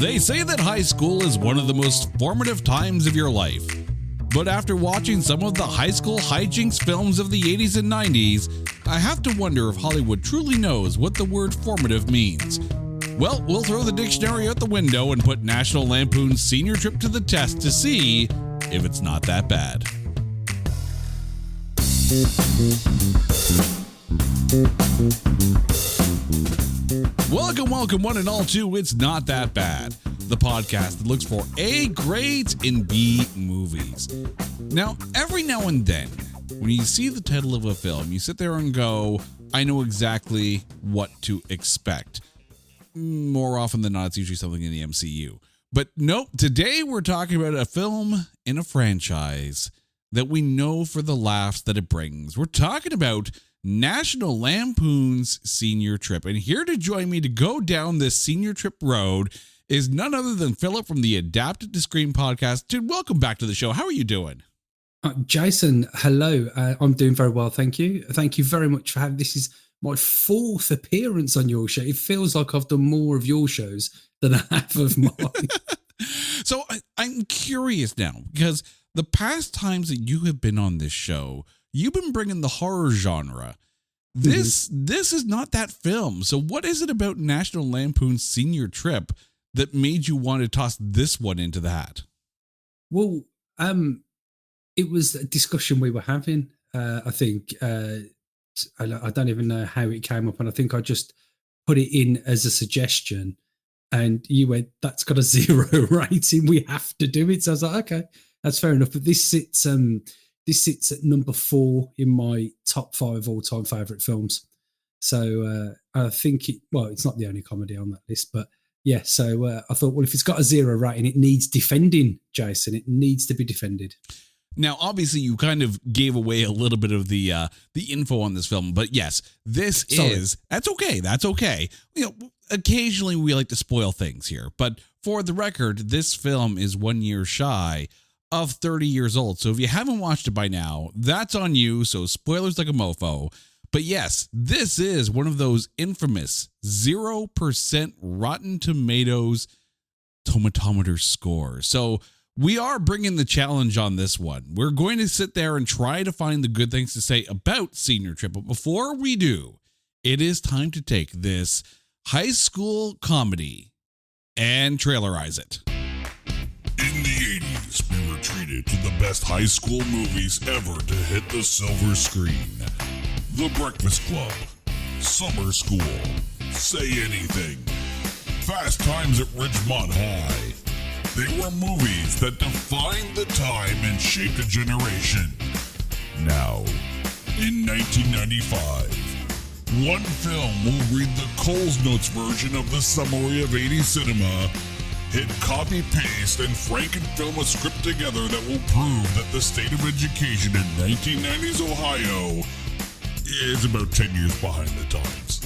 They say that high school is one of the most formative times of your life. But after watching some of the high school hijinks films of the 80s and 90s, I have to wonder if Hollywood truly knows what the word formative means. Well, we'll throw the dictionary out the window and put National Lampoon's Senior Trip to the test to see if it's not that bad. Welcome one and all to It's Not That Bad, the podcast that looks for A grades in B movies. Now, every now and then, when you see the title of a film, you sit there and go, I know exactly what to expect. More often than not, it's usually something in the MCU. But nope, today we're talking about a film in a franchise that we know for the laughs that it brings. We're talking about National Lampoon's Senior Trip. And here to join me to go down this Senior Trip road is none other than Philip from the Adapted to Screen podcast. Dude, welcome back to the show. How are you doing? Jason, hello. I'm doing very well, thank you. Thank you very much for having this. Is my fourth appearance on your show. It feels like I've done more of your shows than I have of mine. So I'm curious now, because the past times that you have been on this show, you've been bringing the horror genre. This is not that film. So what is it about National Lampoon's Senior Trip that made you want to toss this one into the hat? Well, it was a discussion we were having. I think I don't even know how it came up, and I think I just put it in as a suggestion. And you went, "That's got a 0 rating. We have to do it." So I was like, "Okay, that's fair enough." But this sits at number 4 in my top 5 all-time favourite films. So I think it's not the only comedy on that list, but yeah. So I thought, well, if it's got a 0 rating, it needs defending, Jason. It needs to be defended. Now, obviously, you kind of gave away a little bit of the info on this film, but yes, that's okay. You know, occasionally we like to spoil things here, but for the record, this film is 1 year shy of 30 years old. So if you haven't watched it by now, that's on you. So spoilers like a mofo. But yes, this is one of those infamous 0% Rotten Tomatoes tomatometer scores. So we are bringing the challenge on this one. We're going to sit there and try to find the good things to say about Senior Trip. But before we do, it is time to take this high school comedy and trailerize it. In the 80s, we were treated to the best high school movies ever to hit the silver screen. The Breakfast Club, Summer School, Say Anything, Fast Times at Ridgemont High. They were movies that defined the time and shaped a generation. Now, in 1995, one film will read the Coles Notes version of the summary of 80s cinema, hit copy-paste, and Franken-film a script together that will prove that the state of education in 1990s Ohio is about 10 years behind the times.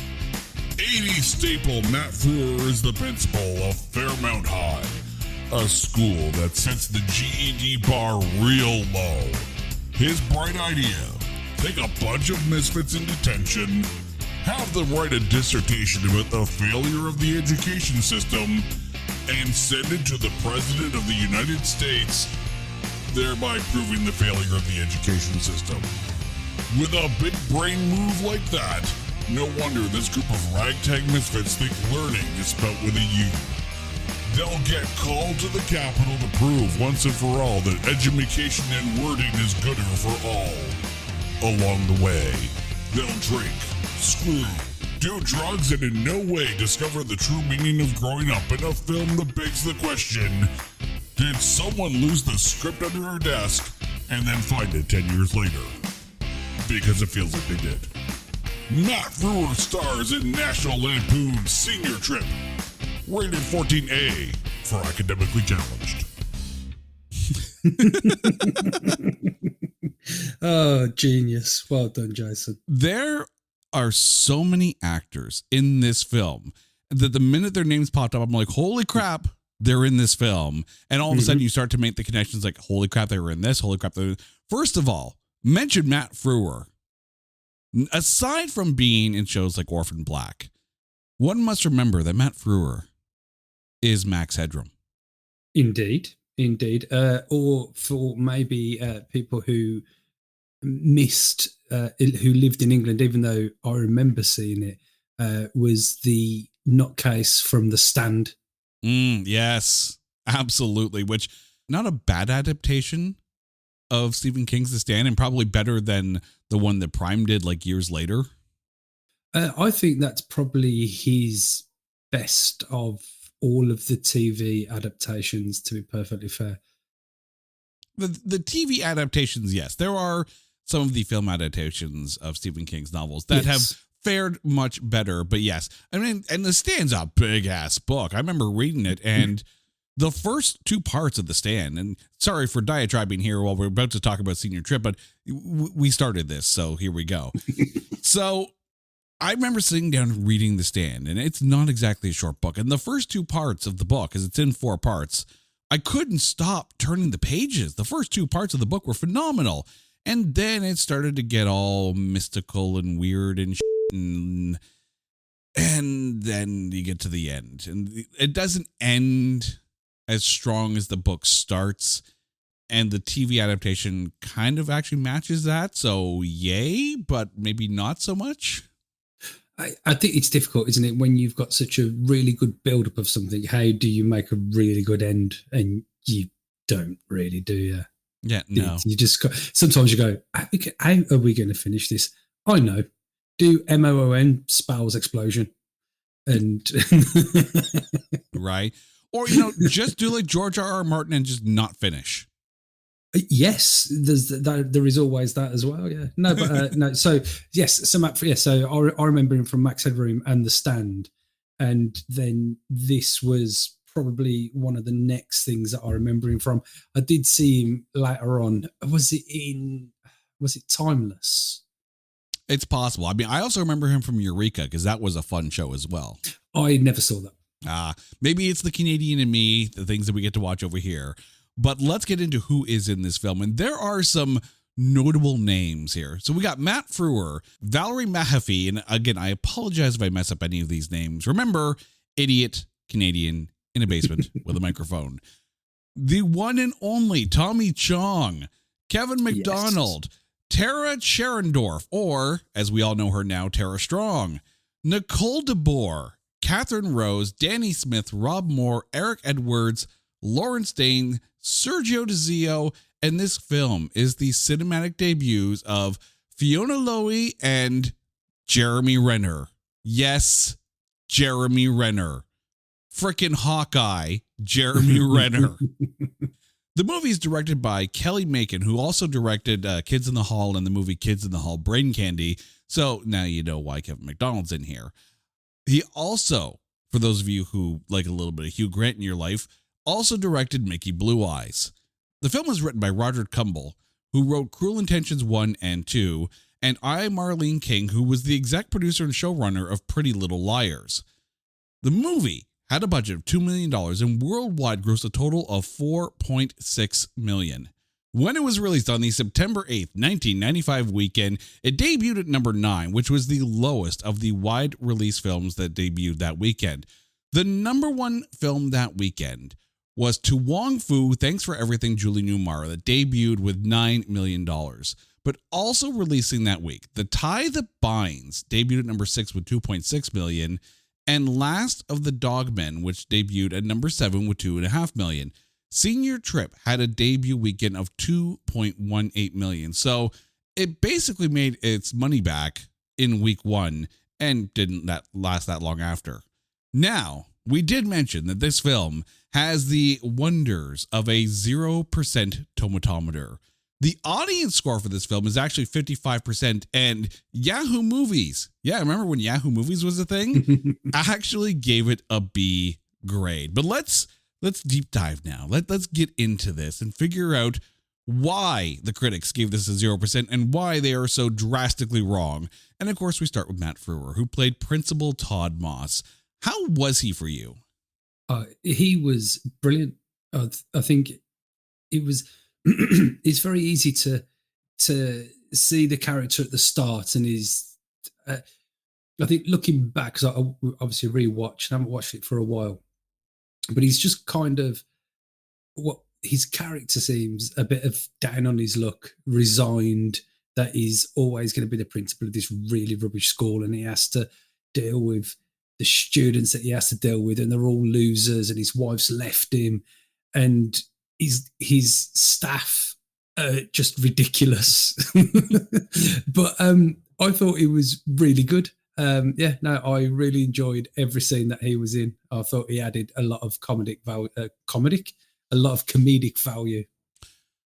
80s staple Matt Frewer is the principal of Fairmount High, a school that sets the GED bar real low. His bright idea: take a bunch of misfits in detention, have them write a dissertation about the failure of the education system, and send it to the President of the United States, thereby proving the failure of the education system. With a big brain move like that, no wonder this group of ragtag misfits think learning is spelled with a U. They'll get called to the Capitol to prove once and for all that edumacation and wording is gooder for all. Along the way, they'll drink, screw, do drugs, and in no way discover the true meaning of growing up in a film that begs the question, did someone lose the script under her desk and then find it 10 years later? Because it feels like they did. Matt Frewer stars in National Lampoon's Senior Trip. Rated 14A for academically challenged. Oh, genius. Well done, Jason. There are so many actors in this film that the minute their names popped up, I'm like, holy crap, they're in this film. And all of a sudden you start to make the connections like, holy crap, they were in this. Holy crap. First of all, mention Matt Frewer. Aside from being in shows like Orphan Black, one must remember that Matt Frewer is Max Headroom. Indeed. Or for maybe people who missed, who lived in England, even though I remember seeing it, was the nutcase from The Stand. Yes, absolutely. Which, not a bad adaptation of Stephen King's The Stand, and probably better than the one that Prime did like years later. I think that's probably his best of all of the TV adaptations, to be perfectly fair. The TV adaptations, yes. There are some of the film adaptations of Stephen King's novels that have fared much better, but yes. I mean, and The Stand's a big-ass book. I remember reading it, and the first two parts of The Stand, and sorry for diatribing here while we're about to talk about Senior Trip, but we started this, so here we go. So I remember sitting down and reading The Stand, and it's not exactly a short book. And the first two parts of the book, because it's in 4 parts, I couldn't stop turning the pages. The first 2 parts of the book were phenomenal. And then it started to get all mystical and weird and shit, and then you get to the end. And it doesn't end as strong as the book starts. And the TV adaptation kind of actually matches that. So yay, but maybe not so much. I think it's difficult, isn't it, when you've got such a really good build-up of something? How do you make a really good end? And you don't really, do you? Yeah, no. You just got, sometimes you go, how are we going to finish this? I know. Do MOON spells explosion. And right. Or, just do like George R.R. Martin and just not finish. Yes, there is always that as well. Yeah, no, but no. So yes, so I remember him from Max Headroom and The Stand, and then this was probably one of the next things that I remember him from. I did see him later on. Was it Timeless? It's possible. I mean, I also remember him from Eureka because that was a fun show as well. I never saw that. Maybe it's the Canadian in me, the things that we get to watch over here. But let's get into who is in this film. And there are some notable names here. So we got Matt Frewer, Valerie Mahaffey, and again, I apologize if I mess up any of these names. Remember, idiot Canadian in a basement with a microphone. The one and only Tommy Chong, Kevin McDonald, Tara Scherendorf, or as we all know her now, Tara Strong, Nicole DeBoer, Catherine Rose, Danny Smith, Rob Moore, Eric Edwards, Lawrence Dane, Sergio DeZio, and this film is the cinematic debuts of Fiona Lowe and Jeremy Renner. Yes, Jeremy Renner. Frickin' Hawkeye, Jeremy Renner. The movie is directed by Kelly Macon, who also directed Kids in the Hall and the movie Kids in the Hall Brain Candy. So now you know why Kevin McDonald's in here. He also, for those of you who like a little bit of Hugh Grant in your life, also directed Mickey Blue Eyes. The film was written by Roger Cumble, who wrote Cruel Intentions 1 and 2, and I. Marlene King, who was the exec producer and showrunner of Pretty Little Liars. The movie had a budget of $2 million and worldwide grossed a total of $4.6 million. When it was released on the September 8th, 1995 weekend, it debuted at number 9, which was the lowest of the wide release films that debuted that weekend. The number 1 film that weekend was To Wong Fu, Thanks for Everything, Julie Newmar, that debuted with $9 million. But also releasing that week, The Tie That Binds debuted at number 6 with $2.6 million, and Last of the Dogmen, which debuted at number 7 with $2.5 million. Senior Trip had a debut weekend of $2.18 million. So it basically made its money back in week 1 and didn't last that long after. Now, we did mention that this film has the wonders of a 0% tomatometer. The audience score for this film is actually 55%, and Yahoo Movies, remember when Yahoo Movies was a thing? Actually gave it a B grade. But let's deep dive now. Let's get into this and figure out why the critics gave this a 0% and why they are so drastically wrong. And of course, we start with Matt Frewer, who played Principal Todd Moss. How was he for you? He was brilliant. I think it was. It's very easy to see the character at the start, and I think looking back, because I obviously rewatched, and I haven't watched it for a while. but he's just kind of what his character seems a bit of down on his luck, resigned that he's always going to be the principal of this really rubbish school, and he has to deal with the students that he has to deal with, and they're all losers, and his wife's left him, and his staff are just ridiculous. But I thought it was really good. I really enjoyed every scene that he was in. I thought he added a lot of comedic value.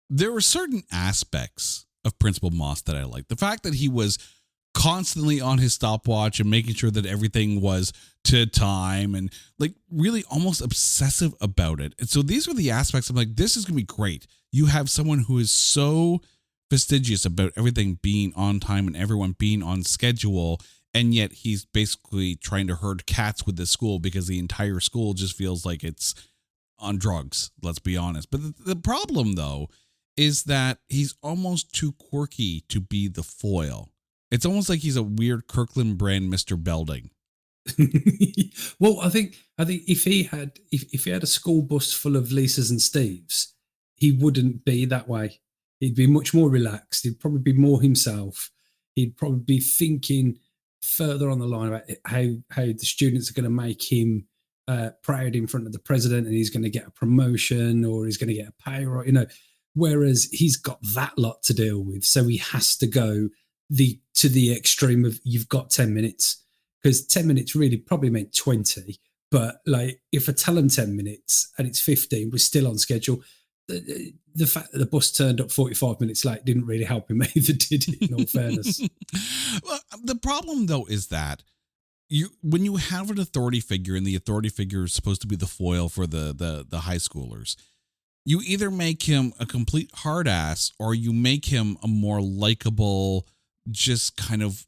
There were certain aspects of Principal Moss that I liked. The fact that he was constantly on his stopwatch and making sure that everything was to time and like really almost obsessive about it. And so these were the aspects I'm like, this is going to be great. You have someone who is so fastidious about everything being on time and everyone being on schedule. And yet he's basically trying to herd cats with this school because the entire school just feels like it's on drugs. Let's be honest. But the problem, though, is that he's almost too quirky to be the foil. It's almost like he's a weird Kirkland brand Mr. Belding. Well, I think if he had a school bus full of Lisas and Steves, he wouldn't be that way. He'd be much more relaxed. He'd probably be more himself. He'd probably be thinking further on the line about how the students are going to make him proud in front of the president, and he's going to get a promotion or he's going to get a pay rise, whereas he's got that lot to deal with. So he has to go to the extreme of you've got 10 minutes, because 10 minutes really probably meant 20. But like, if I tell him 10 minutes and it's 15, we're still on schedule. The fact that the bus turned up 45 minutes late didn't really help him either, did it, in all fairness? Well, the problem, though, is that when you have an authority figure and the authority figure is supposed to be the foil for the high schoolers, you either make him a complete hard ass or you make him a more likable, just kind of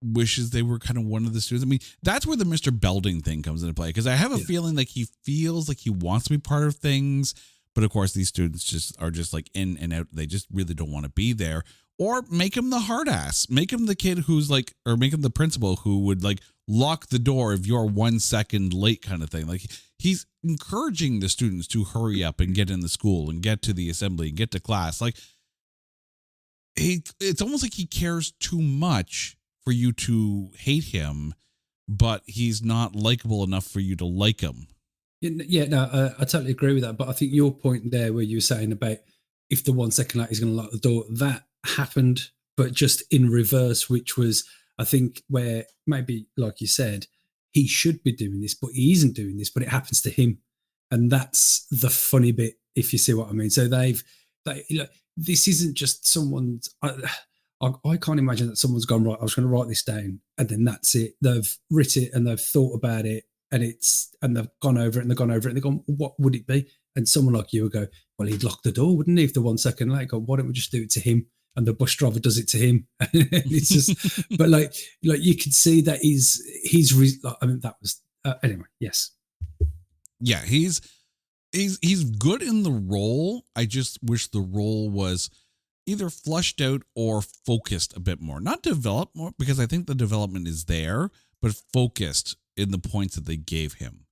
wishes they were kind of one of the students. I mean, that's where the Mr. Belding thing comes into play, because I have a feeling like he feels like he wants to be part of things. But of course, these students are just like in and out. They just really don't want to be there. Or make him the hard ass. Make him the kid who's like, or make him the principal who would like lock the door if you're 1 second late kind of thing. Like, he's encouraging the students to hurry up and get in the school and get to the assembly and get to class. Like, it's almost like he cares too much for you to hate him, but he's not likable enough for you to like him. Yeah, no, I totally agree with that. But I think your point there, where you were saying about if the 1 second late he's going to lock the door, that happened, but just in reverse, which was, I think, where maybe, like you said, he should be doing this, but he isn't doing this, but it happens to him. And that's the funny bit, if you see what I mean. So this isn't just someone's, I can't imagine that someone's gone, right, I was going to write this down, and then that's it. They've written it and they've thought about it, and they've gone over it and they've gone over it and they've gone, what would it be? And someone like you would go, well, he'd lock the door, wouldn't he, if the 1 second late? Go, why don't we just do it to him? And the bus driver does it to him. It's just, but like you could see that that was anyway. Yes. Yeah, he's good in the role. I just wish the role was either flushed out or focused a bit more, not developed more, because I think the development is there, but focused in the points that they gave him.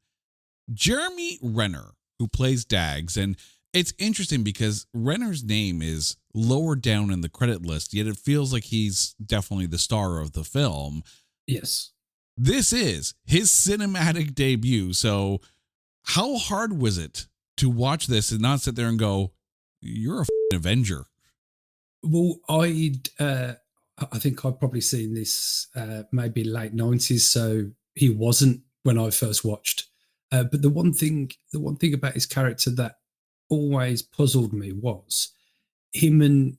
Jeremy Renner, who plays Dags, and it's interesting because Renner's name is lower down in the credit list, yet it feels like he's definitely the star of the film. Yes. This is his cinematic debut. So how hard was it to watch this and not sit there and go, you're a Avenger? Well, I think I'd probably seen this maybe late 90s, so he wasn't when I first watched. But the one thing about his character that always puzzled me was him and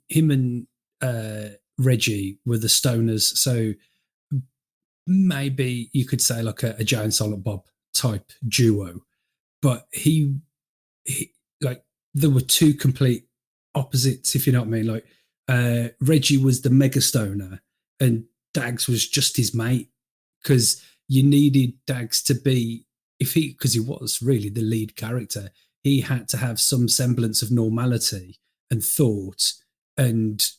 Reggie were the stoners. So maybe you could say like a Joe and Silent Bob type duo, but he like there were two complete opposites, if you know what I mean. Like Reggie was the mega stoner and Dags was just his mate, because you needed Dags to be, because he was really the lead character, he had to have some semblance of normality and thought, and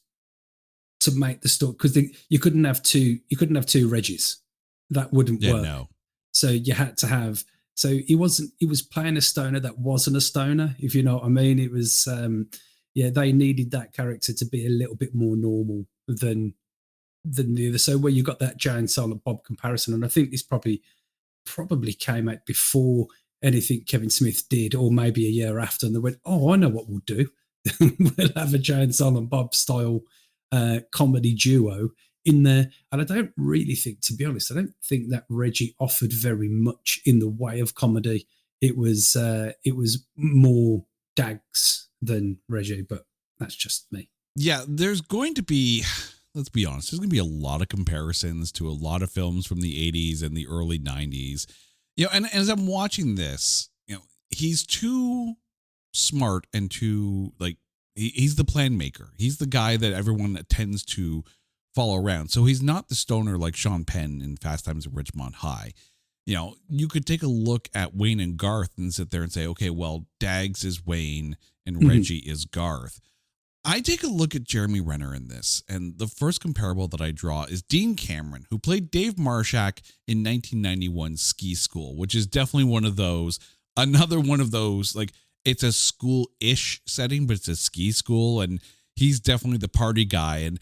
to make the story, because you couldn't have two Reggies. That wouldn't work. No. So you had to have So he was playing a stoner that wasn't a stoner, if you know what I mean. It was, they needed that character to be a little bit more normal than the other. So where you got that Jay and Silent Bob comparison, and I think this probably came out before anything Kevin Smith did, or maybe a year after, and they went, "Oh, I know what we'll do. We'll have a Jay and Silent Bob style comedy duo in there." And I don't really think, to be honest, I don't think that Reggie offered very much in the way of comedy. It was more Dags than Reggie, but that's just me. Yeah, there's going to be, let's be honest, there's going to be a lot of comparisons to a lot of films from the 80s and the early 90s. And as I'm watching this, he's too smart and too, like, he's the plan maker. He's the guy that everyone tends to follow around. So he's not the stoner like Sean Penn in Fast Times at Ridgemont High. You could take a look at Wayne and Garth and sit there and say, okay, well, Dags is Wayne and Reggie is Garth. I take a look at Jeremy Renner in this, and the first comparable that I draw is Dean Cameron, who played Dave Marshak in 1991 Ski School, which is definitely another one of those, like, it's a school-ish setting, but it's a ski school, and he's definitely the party guy. And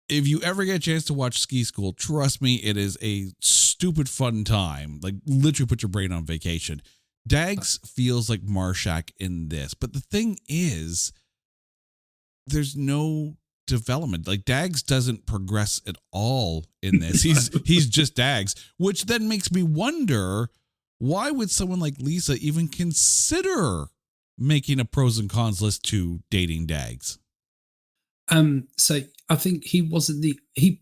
if you ever get a chance to watch Ski School, trust me, it is a stupid fun time. Like, literally put your brain on vacation. Dags feels like Marshak in this, but the thing is, there's no development. Like, Dags doesn't progress at all in this. He's just Dags, which then makes me wonder, why would someone like Lisa even consider making a pros and cons list to dating Dags? So I think he wasn't he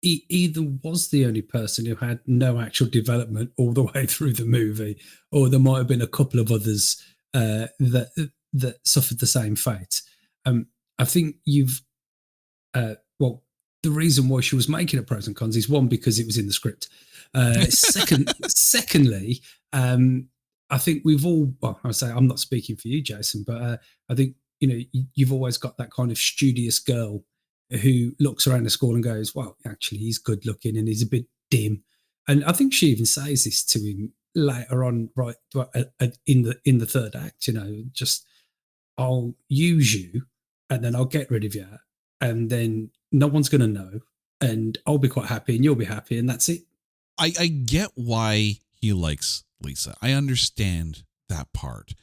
either was the only person who had no actual development all the way through the movie, or there might have been a couple of others that suffered the same fate. I think the reason why she was making a pros and cons is, one, because it was in the script. Secondly, I think we've all, I say, I'm not speaking for you, Jason, but I think, you've always got that kind of studious girl who looks around the school and goes, well, actually, he's good looking and he's a bit dim. And I think she even says this to him later on, right, in the third act, just, I'll use you and then I'll get rid of you, and then no one's going to know, and I'll be quite happy and you'll be happy, and that's it. I get why he likes Lisa. I understand that part.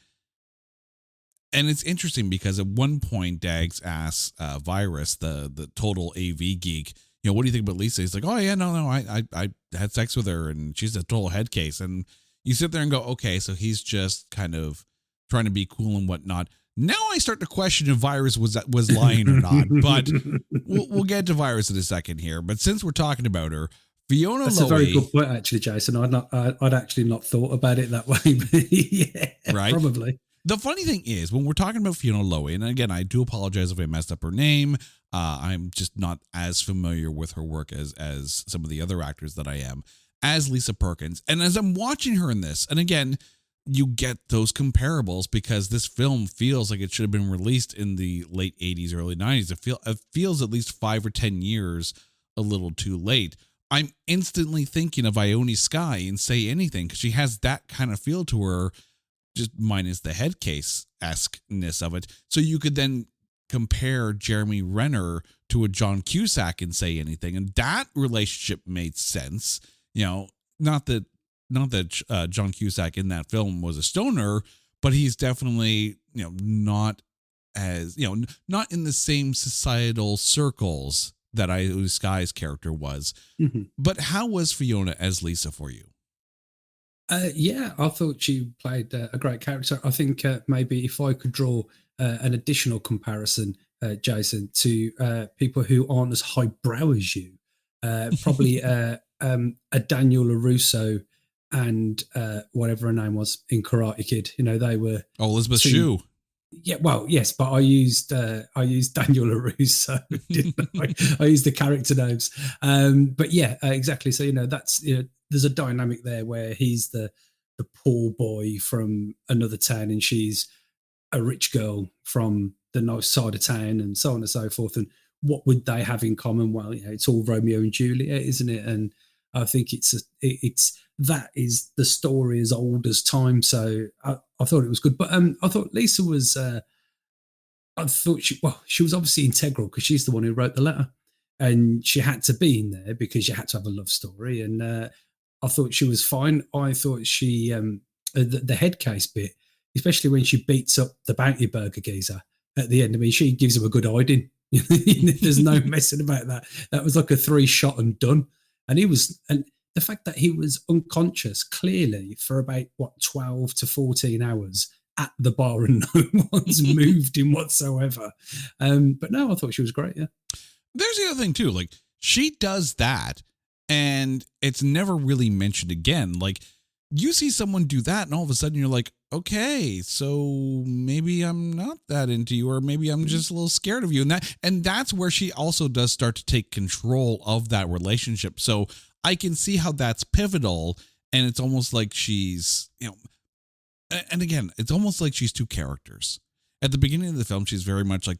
And it's interesting because at one point, Dags asks Virus, the total AV geek, what do you think about Lisa? He's like, oh, yeah, no, I had sex with her and she's a total head case. And you sit there and go, okay, so he's just kind of trying to be cool and whatnot. Now I start to question if Virus was lying or not, but we'll get to Virus in a second here. But since we're talking about her, Fiona That's Lowe, a very good point, actually, Jason. I'd actually not thought about it that way, but yeah, right? Probably. The funny thing is, when we're talking about Fiona Lowe, and again, I do apologize if I messed up her name. I'm just not as familiar with her work as some of the other actors that I am, as Lisa Perkins. And as I'm watching her in this, and again, you get those comparables because this film feels like it should have been released in the late 80s, early 90s. It feels at least 5 or 10 years a little too late. I'm instantly thinking of Ione Skye in Say Anything, because she has that kind of feel to her, just minus the head case-esque-ness of it. So you could then compare Jeremy Renner to a John Cusack in Say Anything, and that relationship made sense. Not that John Cusack in that film was a stoner, but he's definitely, not as, not in the same societal circles that Ione Skye's character was. Mm-hmm. But how was Fiona as Lisa for you? Yeah, I thought she played a great character. I think maybe if I could draw an additional comparison, Jason, to people who aren't as highbrow as you, probably a Daniel LaRusso and whatever her name was in Karate Kid. They were Elizabeth Shue. Yeah, well, yes, but I used Daniel LaRusso, didn't I? I used the character names. But yeah, exactly. So that's there's a dynamic there where he's the poor boy from another town and she's a rich girl from the nice side of town, and so on and so forth. And what would they have in common? Well, it's all Romeo and Juliet, isn't it? And I think it's that is the story as old as time. So I thought it was good. But I thought Lisa was. I thought she was obviously integral because she's the one who wrote the letter, and she had to be in there because you had to have a love story. And I thought she was fine. I thought she the head case bit, especially when she beats up the bounty burger geezer at the end. I mean, she gives him a good hiding. There's no messing about that. That was like a 3-shot and done. And the fact that he was unconscious clearly for about 12 to 14 hours at the bar and no one's moved him whatsoever. But no, I thought she was great. Yeah. There's the other thing too. Like, she does that and it's never really mentioned again. Like, you see someone do that and all of a sudden you're like, okay, so maybe I'm not that into you, or maybe I'm just a little scared of you. And that's where she also does start to take control of that relationship. So I can see how that's pivotal. And it's almost like she's, and again, it's almost like she's two characters. At the beginning of the film, she's very much like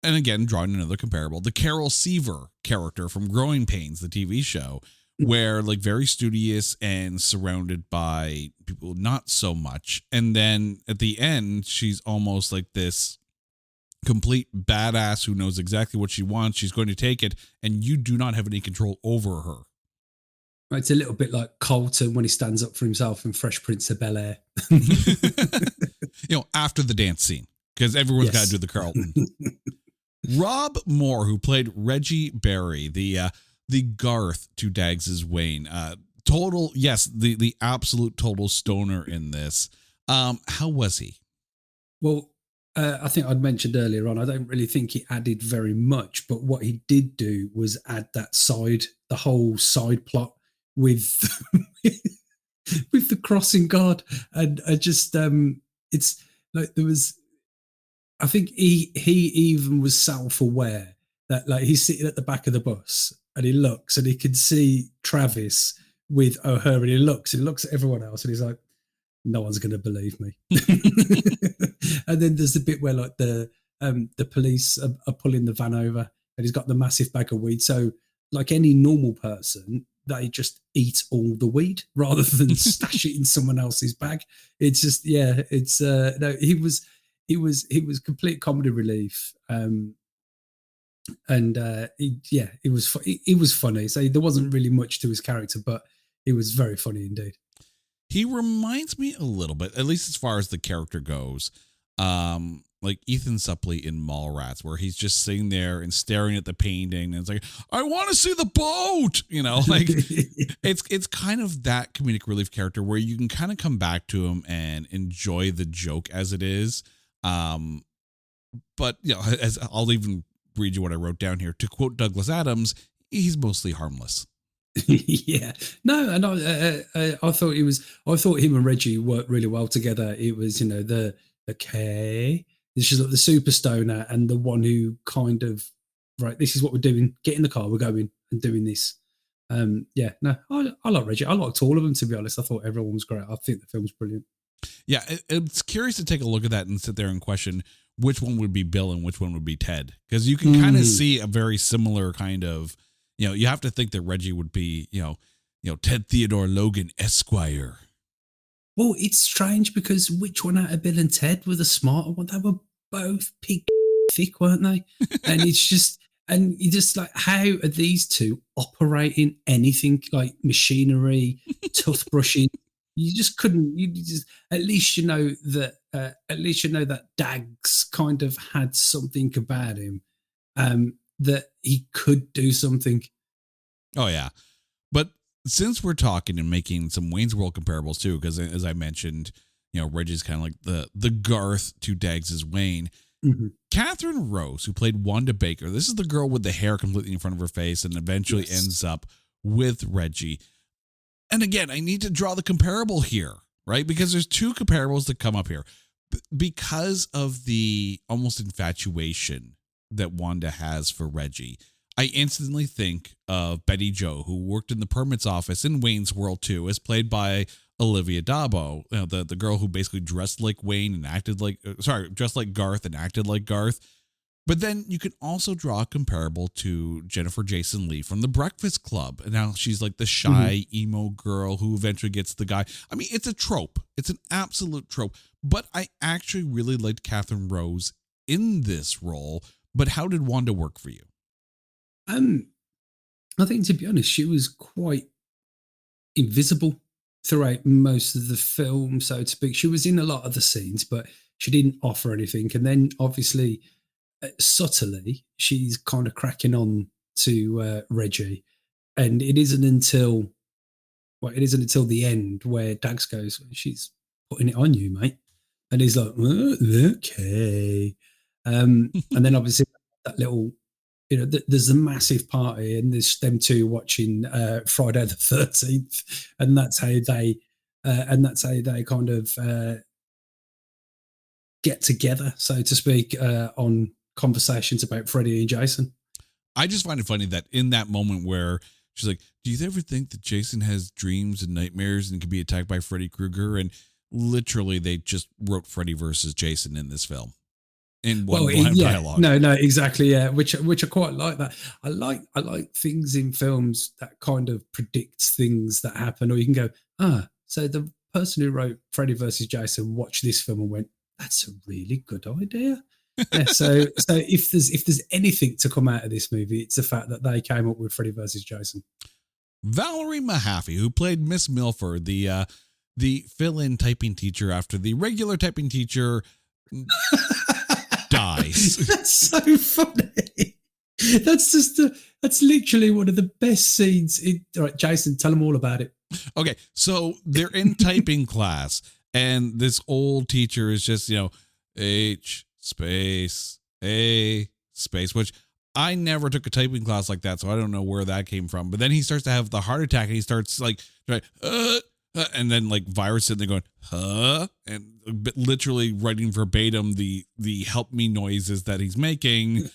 and again, drawing another comparable, the Carol Seaver character from Growing Pains, the TV show, where like very studious and surrounded by people not so much. And then at the end, she's almost like this complete badass who knows exactly what she wants. She's going to take it, and you do not have any control over her. It's a little bit like Colton when he stands up for himself in Fresh Prince of Bel-Air. After the dance scene, because everyone's got to do the Carlton. Rob Moore, who played Reggie Berry, the Garth to Dags's Wayne, the absolute total stoner in this. How was he? Well, I think I'd mentioned earlier on, I don't really think he added very much, but what he did do was add the whole side plot with with the crossing guard, and I just it's like there was. I think he even was self-aware that like he's sitting at the back of the bus and he looks and he can see Travis with her, and he looks at everyone else and he's like, no one's going to believe me. And then there's the bit where like the police are pulling the van over and he's got the massive bag of weed. So like any normal person, they just eat all the weed rather than stash it in someone else's bag. It's just, no, he was complete comedy relief. It was funny. So there wasn't really much to his character, but it was very funny indeed. He reminds me a little bit, at least as far as the character goes, like Ethan Suplee in Mallrats, where he's just sitting there and staring at the painting, and it's like, I want to see the boat, like it's kind of that comedic relief character where you can kind of come back to him and enjoy the joke as it is. But as I'll even read you what I wrote down here. To quote Douglas Adams, he's mostly harmless. Yeah, no, and I thought him and Reggie worked really well together. It was the this is like the super stoner and the one who kind of, right, this is what we're doing. Get in the car, we're going and doing this. I like Reggie. I liked all of them, to be honest. I thought everyone was great. I think the film's brilliant. Yeah, it's curious to take a look at that and sit there and question which one would be Bill and which one would be Ted, because you can kind of see a very similar kind of, you have to think that Reggie would be, Ted Theodore Logan Esquire. Well, it's strange because which one out of Bill and Ted were the smarter one? They were both pig thick, weren't they? And it's just, and you just like, how are these two operating anything like machinery, toothbrushing? You just couldn't. You just at least that Dags kind of had something about him, that he could do something. Oh yeah, but since we're talking and making some Wayne's World comparables too, because as I mentioned, Reggie's kind of like the Garth to Dags's Wayne. Mm-hmm. Catherine Rose, who played Wanda Baker, this is the girl with the hair completely in front of her face and eventually ends up with Reggie. And again, I need to draw the comparable here, right? Because there's two comparables that come up here. Because of the almost infatuation that Wanda has for Reggie, I instantly think of Betty Jo, who worked in the permits office in Wayne's World 2, as played by Olivia Dabo, the girl who basically dressed like Wayne and dressed like Garth and acted like Garth. But then you can also draw a comparable to Jennifer Jason Leigh from The Breakfast Club. And now she's like the shy emo girl who eventually gets the guy. I mean, it's a trope. It's an absolute trope. But I actually really liked Catherine Rose in this role. But how did Wanda work for you? I think, to be honest, she was quite invisible throughout most of the film, so to speak. She was in a lot of the scenes, but she didn't offer anything. And then, obviously, subtly, she's kind of cracking on to Reggie. And it isn't until the end where Dax goes, "She's putting it on you, mate," and he's like, "Okay." And then obviously that little, there's a massive party, and there's them two watching Friday the 13th, and that's how they kind of get together, so to speak, on conversations about Freddy and Jason. I just find it funny that in that moment where she's like, "Do you ever think that Jason has dreams and nightmares and can be attacked by Freddy Krueger?" And literally, they just wrote Freddy versus Jason in this film in one line of dialogue. No, exactly, yeah. Which I quite like that. I like things in films that kind of predicts things that happen, or you can go, so the person who wrote Freddy versus Jason watched this film and went, "That's a really good idea." Yeah, so if there's anything to come out of this movie, it's the fact that they came up with Freddy versus Jason. Valerie Mahaffey, who played Miss Milford, the fill-in typing teacher after the regular typing teacher dies. That's so funny. That's literally one of the best scenes. All right, Jason, tell them all about it. Okay, so they're in typing class, and this old teacher is just, H space A space, which I never took a typing class like that, so I don't know where that came from. But then he starts to have the heart attack, and he starts like, and then like Virus sitting there going, huh? And literally writing verbatim the help me noises that he's making.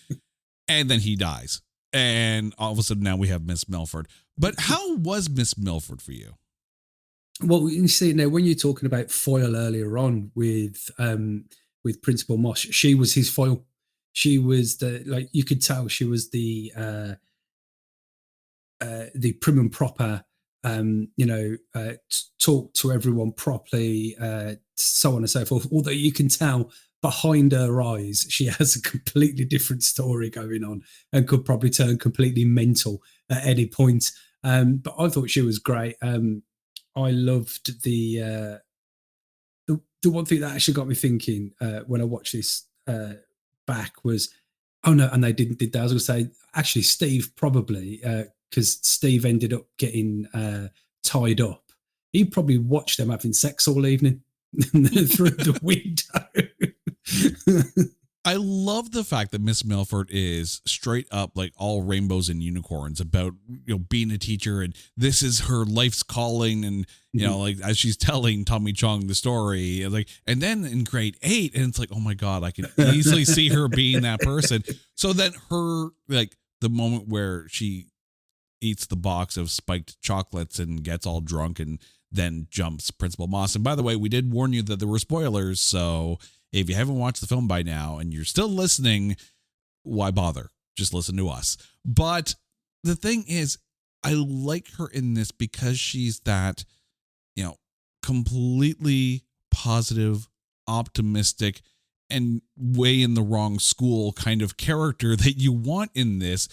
And then he dies. And all of a sudden now we have Miss Milford. But how was Miss Milford for you? Well, you see now when you're talking about foil earlier on with Principal Moss, she was his foil. She was you could tell she was the prim and proper, talk to everyone properly, so on and so forth. Although you can tell behind her eyes, she has a completely different story going on and could probably turn completely mental at any point. But I thought she was great. I loved the one thing that actually got me thinking when I watched this back was, oh no, and they did that. I was going to say, actually, Steve probably, because Steve ended up getting tied up. He probably watched them having sex all evening through the window. I love the fact that Miss Milford is straight up like all rainbows and unicorns about, being a teacher, and this is her life's calling. And, like as she's telling Tommy Chong the story, like, and then in grade 8, and it's like, oh my God, I can easily see her being that person. So then her, like the moment where she eats the box of spiked chocolates and gets all drunk and then jumps Principal Moss. And by the way, we did warn you that there were spoilers. So if you haven't watched the film by now and you're still listening, why bother? Just listen to us. But the thing is, I like her in this because she's that, completely positive, optimistic, and way in the wrong school kind of character that you want in this.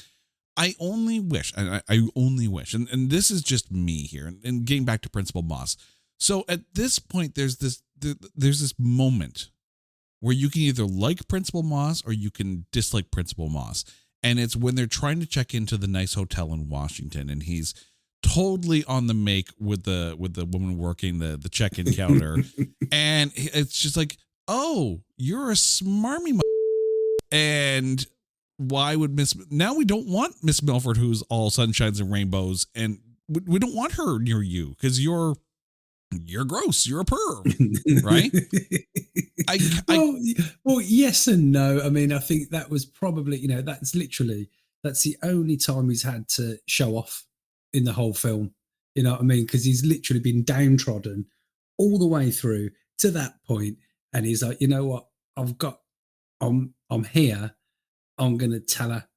I only wish, and this is just me here, and getting back to Principal Moss. So at this point, there's this moment where you can either like Principal Moss or you can dislike Principal Moss. And it's when they're trying to check into the nice hotel in Washington, and he's totally on the make with the woman working the check-in counter. And it's just like, oh, you're a smarmy and why would now we don't want Miss Milford, who's all sunshines and rainbows, and we don't want her near you because you're gross. You're a perv, right? Well, yes and no. I mean, I think that was probably, that's the only time he's had to show off in the whole film. You know what I mean? Because he's literally been downtrodden all the way through to that point, and he's like, you know what? I'm here. I'm going to tell her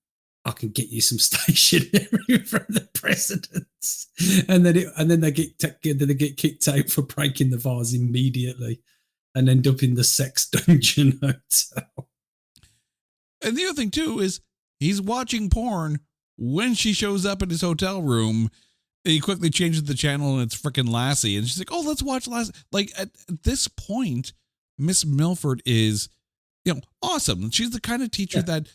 I can get you some stationery from the presidents, and then they get kicked out for breaking the vase immediately, and end up in the sex dungeon hotel. And the other thing too is he's watching porn when she shows up in his hotel room. He quickly changes the channel and it's freaking Lassie, and she's like, "Oh, let's watch Lassie." Like at this point, Miss Milford is, awesome. She's the kind of teacher that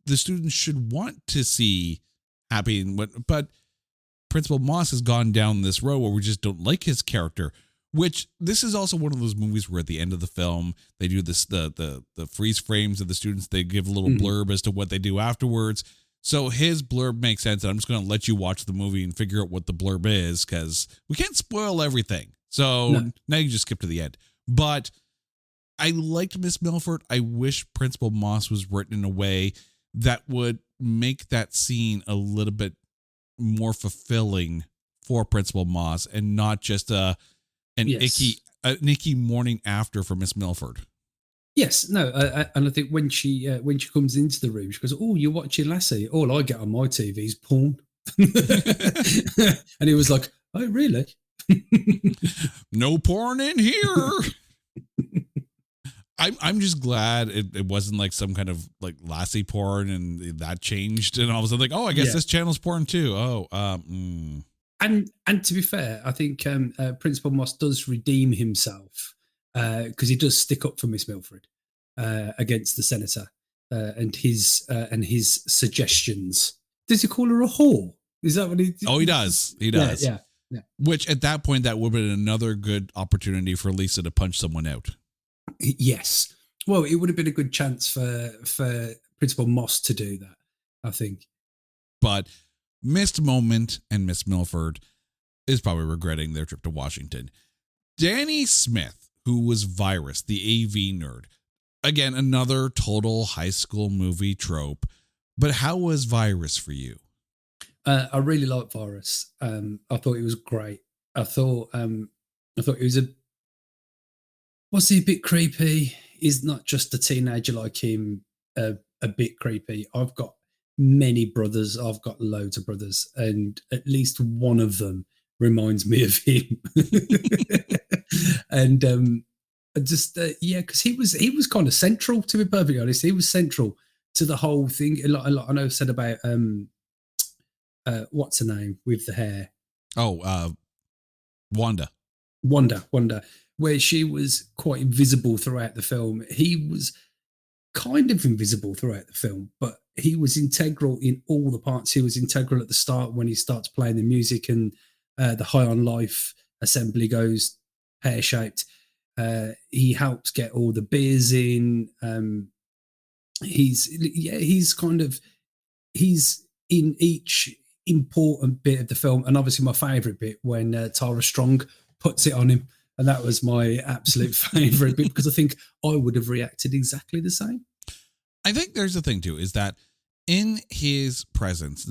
the students should want to see happy. But Principal Moss has gone down this road where we just don't like his character. Which this is also one of those movies where at the end of the film they do this the freeze frames of the students. They give a little blurb as to what they do afterwards. So his blurb makes sense. And I'm just going to let you watch the movie and figure out what the blurb is because we can't spoil everything. So now you just skip to the end. But I liked Miss Milford. I wish Principal Moss was written in a way that would make that scene a little bit more fulfilling for Principal Moss and not just an icky morning after for Miss Milford. Yes, no, and I think when she comes into the room, she goes, "Oh, you're watching Lassie. All I get on my TV is porn." And he was like, "Oh, really? No porn in here." I'm just glad it wasn't like some kind of like Lassie porn and that changed and all of a sudden like, oh, I guess this channel's porn too. And to be fair, I think Principal Moss does redeem himself because he does stick up for Miss Milford against the senator and his suggestions. Does he call her a whore? Is that what he? Oh, he does. He does. Yeah. Which at that point, that would have been another good opportunity for Lisa to punch someone out. Yes. Well, it would have been a good chance for Principal Moss to do that, I think. But missed moment, and Miss Milford is probably regretting their trip to Washington. Danny Smith, who was Virus, the AV nerd. Again, another total high school movie trope. But how was Virus for you? I really liked Virus. I thought it was great. I thought it was was he a bit creepy? He's not just a teenager like him, a bit creepy. I've got many brothers. I've got loads of brothers, and at least one of them reminds me of him. And just because he was kind of central, to be perfectly honest. He was central to the whole thing. A lot I know said about what's her name with the hair? Wanda, where she was quite invisible throughout the film. He was kind of invisible throughout the film, but he was integral in all the parts. He was integral at the start when he starts playing the music and the High on Life assembly goes pear-shaped. He helps get all the beers in. He's in each important bit of the film, and obviously my favourite bit when Tara Strong puts it on him, and that was my absolute favourite bit because I think I would have reacted exactly the same. I think there's the thing too, is that in his presence,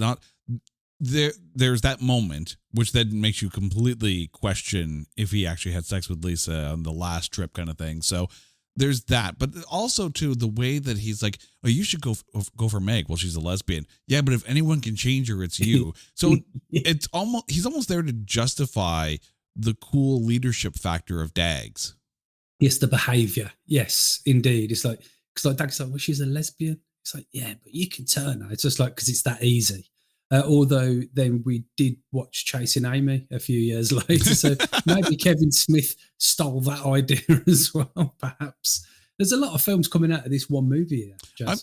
there's that moment which then makes you completely question if he actually had sex with Lisa on the last trip kind of thing. So there's that, but also too the way that he's like, "Oh, you should go for Meg." Well, she's a lesbian. Yeah, but if anyone can change her, it's you. So it's he's almost there to justify the cool leadership factor of Dags. Yes, the behavior. Yes, indeed. It's like, because like Dags is like, "Well, she's a lesbian." It's like, yeah, but you can turn her. It's just like, because it's that easy. Although then we did watch Chasing Amy a few years later. So maybe Kevin Smith stole that idea as well, perhaps. There's a lot of films coming out of this one movie here,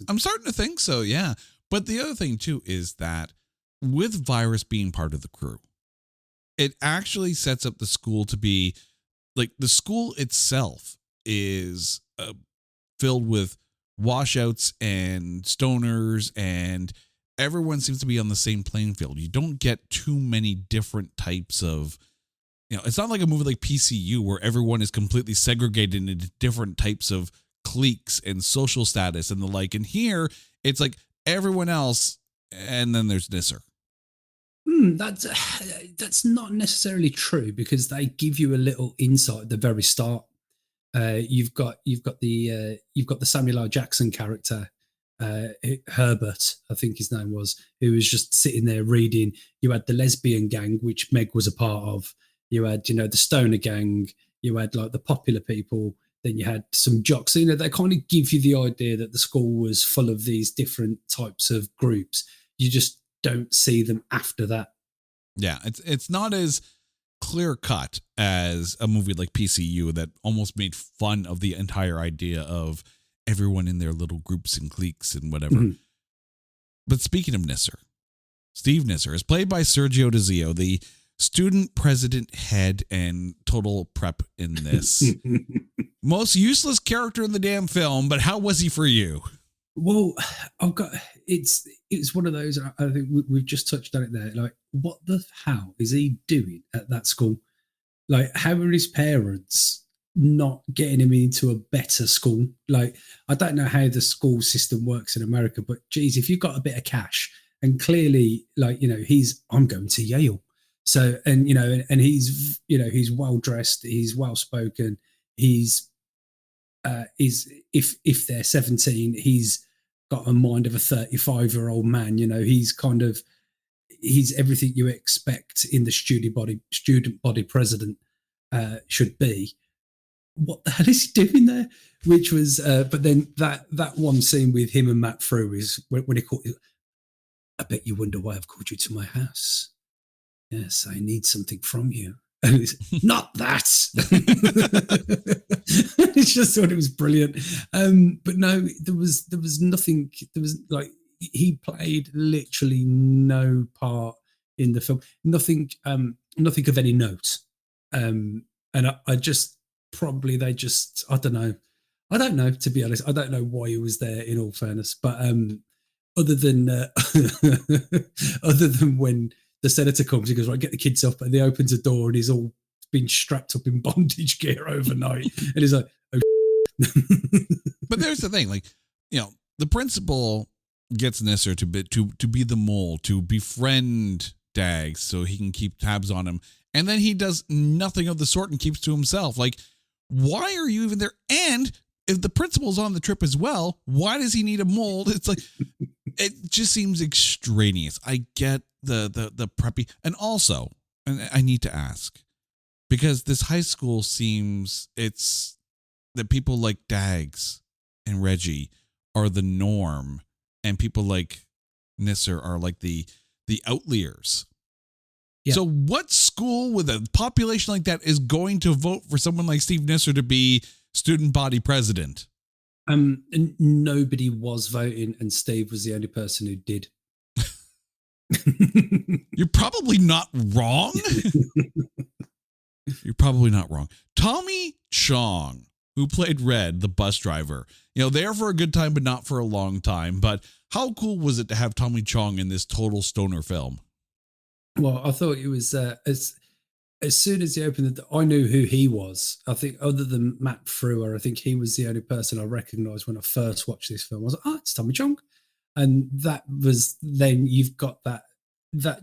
I'm starting to think so, yeah. But the other thing, too, is that with Virus being part of the crew, it actually sets up the school to be, like, the school itself is filled with washouts and stoners, and everyone seems to be on the same playing field. You don't get too many different types of, it's not like a movie like PCU where everyone is completely segregated into different types of cliques and social status and the like. And here it's like everyone else, and then there's Nisser. That's not necessarily true because they give you a little insight at the very start. You've got the Samuel L. Jackson character Herbert, I think his name was, who was just sitting there reading. You had the lesbian gang, which Meg was a part of. You had, the stoner gang. You had like the popular people. Then you had some jocks. So, they kind of give you the idea that the school was full of these different types of groups. You just don't see them after that. Yeah, it's not as clear cut as a movie like PCU that almost made fun of the entire idea of everyone in their little groups and cliques and whatever. Mm-hmm. But speaking of Nisser, Steve Nisser is played by Sergio DeZio, the student president head and total prep in this. Most useless character in the damn film, but how was he for you? Well, it's one of those, I think we've just touched on it there. Like, what the hell is he doing at that school? Like, how are his parents not getting him into a better school? Like, I don't know how the school system works in America, but geez, if you've got a bit of cash and clearly, like, I'm going to Yale. So, and he's, he's well dressed, he's well spoken, he's if they're 17, he's got a mind of a 35-year-old man. He's everything you expect in the student body president should be. What the hell is he doing there? Which was, but then that one scene with him and Matt Frew is when he called. I bet you wonder why I've called you to my house. Yes, I need something from you. And it's not that. I just thought it was brilliant. But no, there was nothing. There was like he played literally no part in the film. Nothing of any note. And I just probably they just I don't know, to be honest. I don't know why he was there, in all fairness. But other than when the senator comes, he goes, right, get the kids up, and he opens a door and he's all been strapped up in bondage gear overnight. And he's like, oh. But there's the thing, like, the principal gets Nisser to be the mole, to befriend Dags so he can keep tabs on him. And then he does nothing of the sort and keeps to himself. Like, why are you even there? And if the principal's on the trip as well, why does he need a mole? It's like, it just seems extraneous. I get the preppy. And also, and I need to ask, because this high school seems it's that people like Dags and Reggie are the norm, and people like Nisser are like the outliers. Yeah. So what school with a population like that is going to vote for someone like Steve Nisser to be student body president? And nobody was voting, and Steve was the only person who did. You're probably not wrong. You're probably not wrong. Tommy Chong, who played Red, the bus driver, there for a good time, but not for a long time. But how cool was it to have Tommy Chong in this total stoner film? Well, I thought it was as soon as he opened the door, I knew who he was. I think other than Matt Frewer, I think he was the only person I recognised when I first watched this film. I was like, it's Tommy Chong. And that was, then you've got that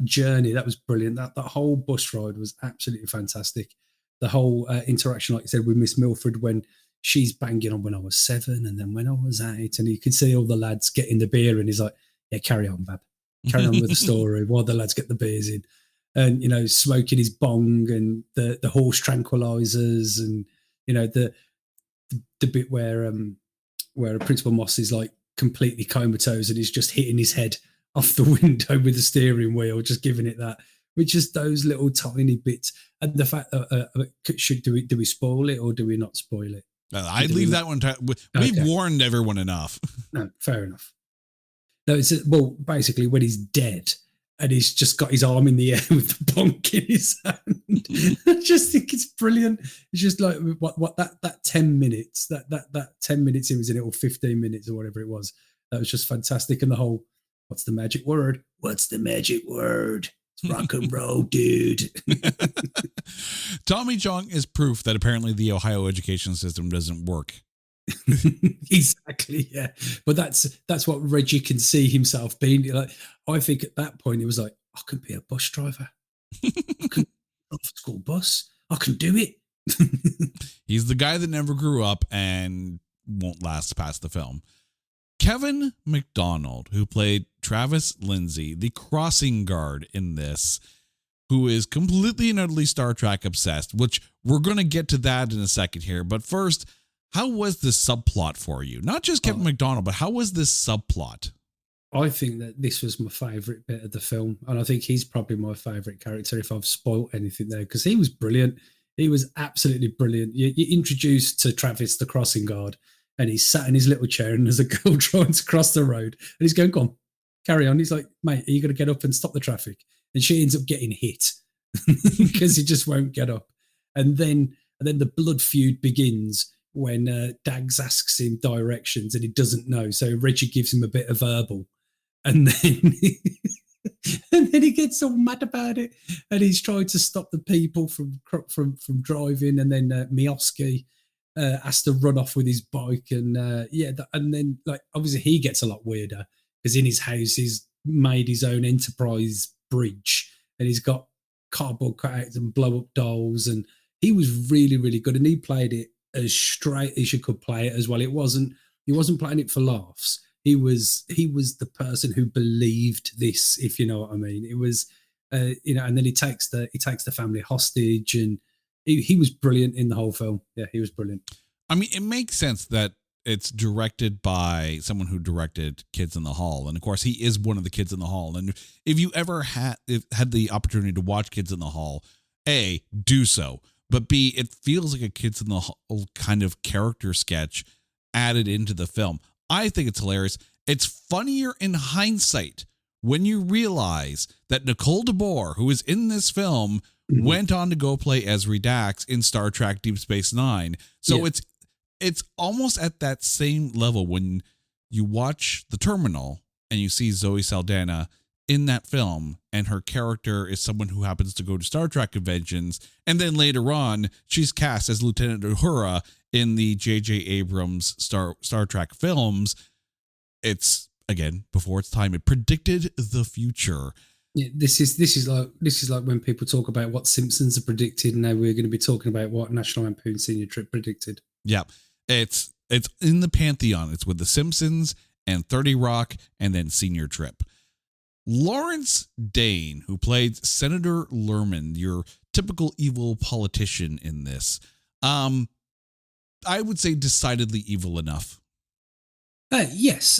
journey. That was brilliant. That whole bus ride was absolutely fantastic. The whole interaction, like you said, with Miss Milford when she's banging on when I was 7 and then when I was 8, and you could see all the lads getting the beer, and he's like, yeah, carry on, Bab. Carry on with the story while the lads get the beers in. And, smoking his bong and the horse tranquilizers, and, the bit where Principal Moss is like completely comatose and he's just hitting his head off the window with the steering wheel, just giving it that, which is those little tiny bits. And the fact that do we spoil it or do we not spoil it? I'd leave that one. We've warned everyone enough. No, fair enough. No, basically when he's dead and he's just got his arm in the air with the bonk in his hand. I just think it's brilliant. It's just like what that 10 minutes, that 10 minutes he was in it, or 15 minutes or whatever it was. That was just fantastic. And the whole, what's the magic word? What's the magic word? It's rock and roll, dude. Tommy Chong is proof that apparently the Ohio education system doesn't work. Exactly, yeah. But that's what Reggie can see himself being. Like, I think at that point it was like, I can be a bus driver. I can off school bus. I can do it. He's the guy that never grew up and won't last past the film. Kevin McDonald, who played Travis Lindsay, the crossing guard in this, who is completely and utterly Star Trek obsessed, which we're going to get to that in a second here. But first, how was this subplot for you? Not just Kevin McDonald, but how was this subplot? I think that this was my favourite bit of the film. And I think he's probably my favourite character if I've spoilt anything there, because he was brilliant. He was absolutely brilliant. You're introduced to Travis, the crossing guard, and he's sat in his little chair and there's a girl trying to cross the road. And he's going, go on, carry on. He's like, mate, are you going to get up and stop the traffic? And she ends up getting hit because he just won't get up. And then the blood feud begins when Dags asks him directions and he doesn't know. So Reggie gives him a bit of verbal. And then he gets all mad about it. And he's trying to stop the people from driving. And then Miosky has to run off with his bike. And and then like obviously he gets a lot weirder because in his house he's made his own enterprise bridge and he's got cardboard cutouts and blow up dolls, and he was really, really good, and he played it as straight as you could play it as well. He wasn't playing it for laughs. He was the person who believed this, if you know what I mean. It was and then he takes the family hostage, and he was brilliant in the whole film. Yeah, he was brilliant. I mean, it makes sense that it's directed by someone who directed Kids in the Hall. And of course, he is one of the kids in the hall. And if you ever had the opportunity to watch Kids in the Hall, A, do so. But B, it feels like a Kids in the Hall kind of character sketch added into the film. I think it's hilarious. It's funnier in hindsight when you realize that Nicole DeBoer, who is in this film, went on to go play Ezri Dax in Star Trek Deep Space Nine. So it's almost at that same level when you watch The Terminal and you see Zoe Saldana in that film, and her character is someone who happens to go to Star Trek conventions, and then later on she's cast as Lieutenant Uhura in the J.J. Abrams Star Trek films. It's, again, before its time. It predicted the future. Yeah, this is like when people talk about what Simpsons are predicted, and now we're going to be talking about what National Lampoon Senior Trip predicted. Yeah, it's in the pantheon. It's with The Simpsons and 30 Rock and then Senior Trip. Lawrence Dane, who played Senator Lerman, your typical evil politician in this, I would say decidedly evil enough. Yes,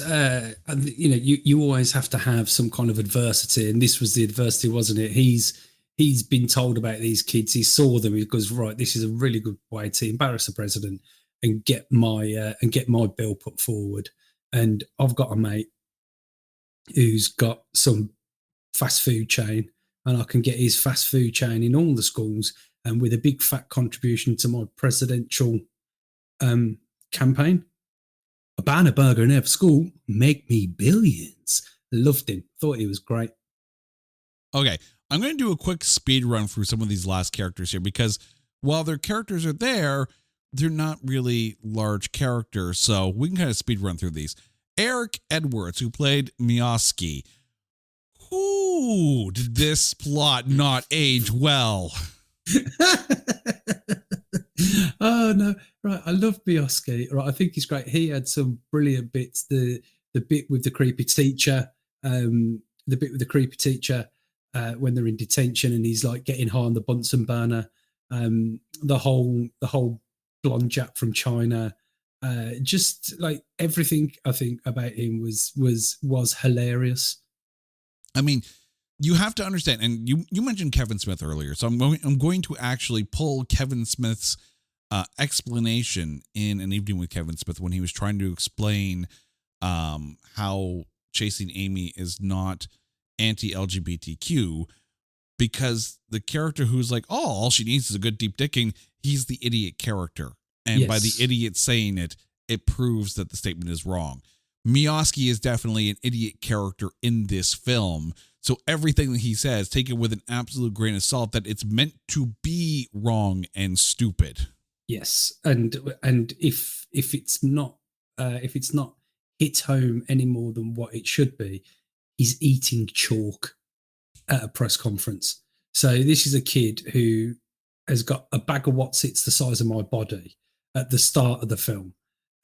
you always have to have some kind of adversity, and this was the adversity, wasn't it? He's been told about these kids. He saw them. He goes, right, this is a really good way to embarrass the president and get my bill put forward. And I've got a mate who's got some fast food chain, and I can get his fast food chain in all the schools, and with a big fat contribution to my presidential campaign. A banner burger in every school make me billions. Loved him. Thought he was great. Okay, I'm going to do a quick speed run through some of these last characters here, because while their characters are there, they're not really large characters, so we can kind of speed run through these. Eric Edwards, who played Miosky. Ooh, did this plot not age well? Oh no, right. I love Miosky. Right, I think he's great. He had some brilliant bits. The bit with the creepy teacher, when they're in detention and he's like getting high on the Bunsen burner. The whole blonde chap from China. Just like everything I think about him was hilarious. I mean, you have to understand, and you mentioned Kevin Smith earlier, so I'm going to actually pull Kevin Smith's explanation in An Evening with Kevin Smith when he was trying to explain how Chasing Amy is not anti-LGBTQ, because the character who's like, oh, all she needs is a good deep dicking, he's the idiot character. And Yes. by the idiot saying it, it proves that the statement is wrong. Miosky is definitely an idiot character in this film. So everything that he says, take it with an absolute grain of salt, that it's meant to be wrong and stupid. Yes, and if it's not hit home any more than what it should be, he's eating chalk at a press conference. So this is a kid who has got a bag of Wotsits the size of my body at the start of the film,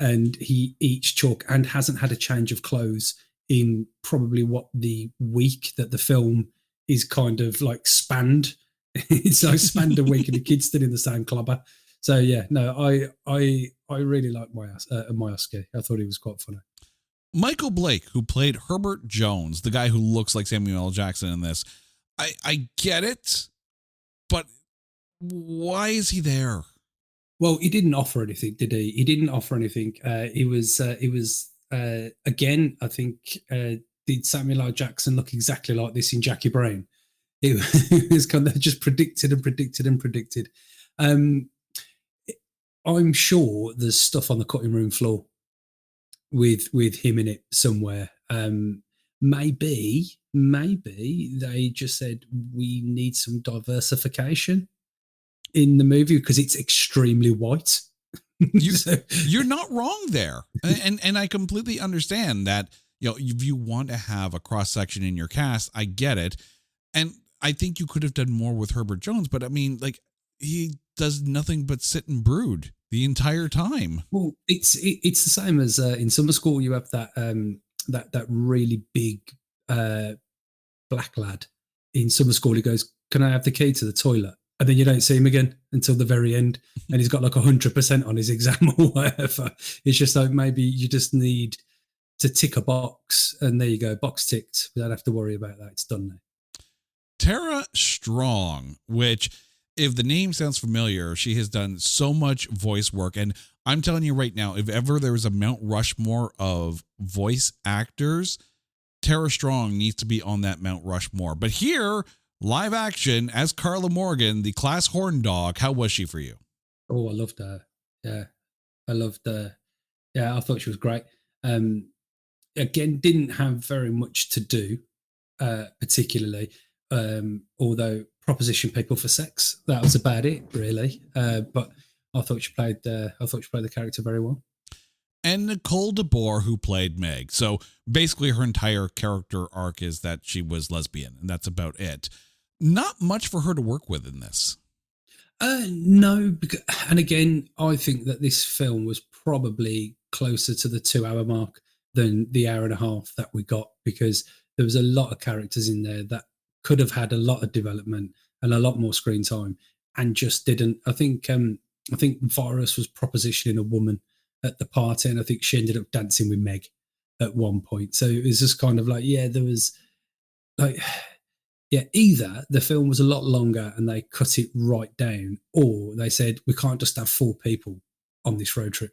and he eats chalk and hasn't had a change of clothes in probably what the week that the film is kind of like spanned. It's like spanned a week, and the kid's still in the same clobber. So yeah, no, I really like Myoski. I thought he was quite funny. Michael Blake, who played Herbert Jones, the guy who looks like Samuel L. Jackson in this, I get it, but why is he there? Well, he didn't offer anything, did he? He didn't offer anything. It was again, I think, did Samuel L. Jackson look exactly like this in Jackie Brown? It was kind of just predicted and predicted and predicted. I'm sure there's stuff on the cutting room floor with him in it somewhere. Maybe they just said we need some diversification in the movie because it's extremely white. You're not wrong there, and I completely understand that. If you want to have a cross section in your cast, I get it, and I think you could have done more with Herbert Jones. But I mean, like, he does nothing but sit and brood the entire time. Well, it's the same as in summer school. You have that that really big black lad in summer school. He goes, "Can I have the key to the toilet?" And then you don't see him again until the very end, and he's got like 100% on his exam or whatever. It's just like maybe you just need to tick a box, and there you go, box ticked. We don't have to worry about that. It's done now. Tara Strong, which, if the name sounds familiar, she has done so much voice work. And I'm telling you right now, if ever there was a Mount Rushmore of voice actors, Tara Strong needs to be on that Mount Rushmore. But here, live action as Carla Morgan, the class horn dog, how was she for you? Oh, I loved her. Yeah, I loved her. Yeah, I thought she was great. Again, didn't have very much to do, particularly. Although proposition people for sex, that was about it, really. But I thought she played the character very well. And Nicole DeBoer, who played Meg. So basically, her entire character arc is that she was lesbian, and that's about it. Not much for her to work with in this. No, and again, I think that this film was probably closer to the 2 hour mark than the hour and a half that we got, because there was a lot of characters in there that could have had a lot of development and a lot more screen time, and just didn't. I think Virus was propositioning a woman at the party, and I think she ended up dancing with Meg at one point. So it was just kind of like, yeah, there was like, yeah, either the film was a lot longer and they cut it right down, or they said, we can't just have 4 people on this road trip.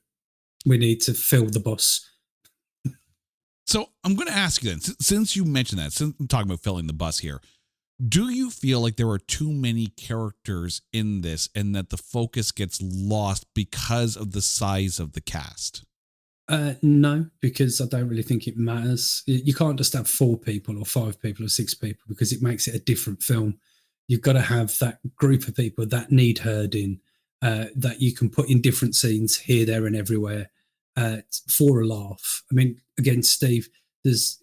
We need to fill the bus. So I'm going to ask you then, since you mentioned that, since I'm talking about filling the bus here, do you feel like there are too many characters in this and that the focus gets lost because of the size of the cast? No, because I don't really think it matters. You can't just have 4 people or 5 people or 6 people, because it makes it a different film. You've got to have that group of people that need herding, that you can put in different scenes here, there, and everywhere for a laugh. I mean, again, Steve,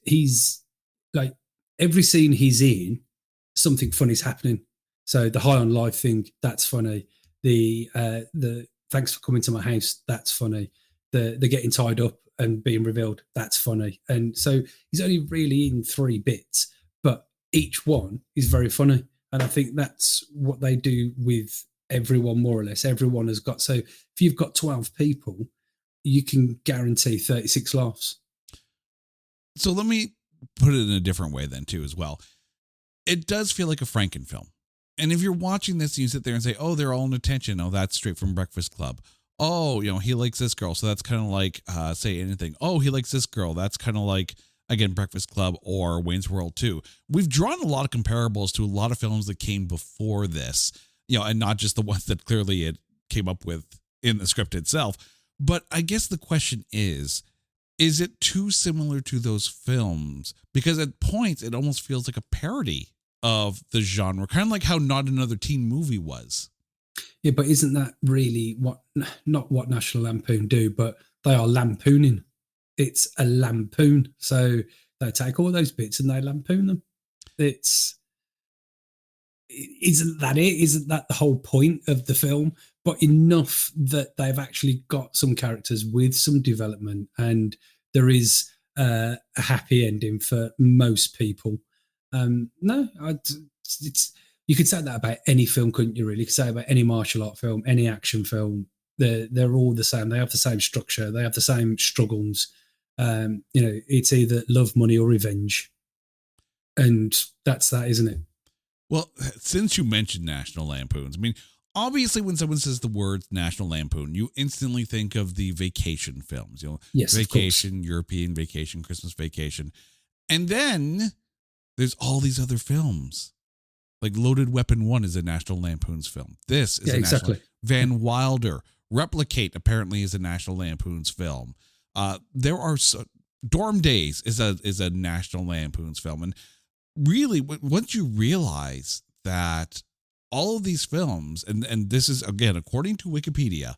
he's like, every scene he's in, something funny's happening. So the high on life thing, that's funny. The thanks for coming to my house, that's funny. The getting tied up and being revealed, that's funny. And so he's only really in 3 bits, but each one is very funny. And I think that's what they do with everyone, more or less. Everyone has got, so if you've got 12 people, you can guarantee 36 laughs. So let me put it in a different way then too, as well. It does feel like a Franken film. And if you're watching this and you sit there and say, oh, they're all in attention. Oh, that's straight from Breakfast Club. Oh, he likes this girl. So that's kind of like Say Anything. Oh, he likes this girl. That's kind of like, again, Breakfast Club or Wayne's World 2. We've drawn a lot of comparables to a lot of films that came before this, and not just the ones that clearly it came up with in the script itself. But I guess the question is it too similar to those films? Because at points, it almost feels like a parody of the genre, kind of like how Not Another Teen Movie was. Yeah, but isn't that really not what National Lampoon do, but they are lampooning. It's a lampoon. So they take all those bits and they lampoon them. Isn't that it? Isn't that the whole point of the film? but enough that they've actually got some characters with some development, and there is a happy ending for most people. No, it's you could say that about any film, couldn't you? Really, you could say about any martial art film, any action film. They're all the same. They have the same structure. They have the same struggles. It's either love, money, or revenge, and that's that, isn't it? Well, since you mentioned National Lampoons, I mean, obviously when someone says the words National Lampoon, you instantly think of the vacation films, Yes, Vacation, European Vacation, Christmas Vacation. And then there's all these other films. Like Loaded Weapon 1 is a National Lampoon's film. This is exactly. Van Wilder. Replicate apparently is a National Lampoon's film. There are Dorm Days is a National Lampoon's film. And really, once you realize that all of these films, and this is, again, according to Wikipedia,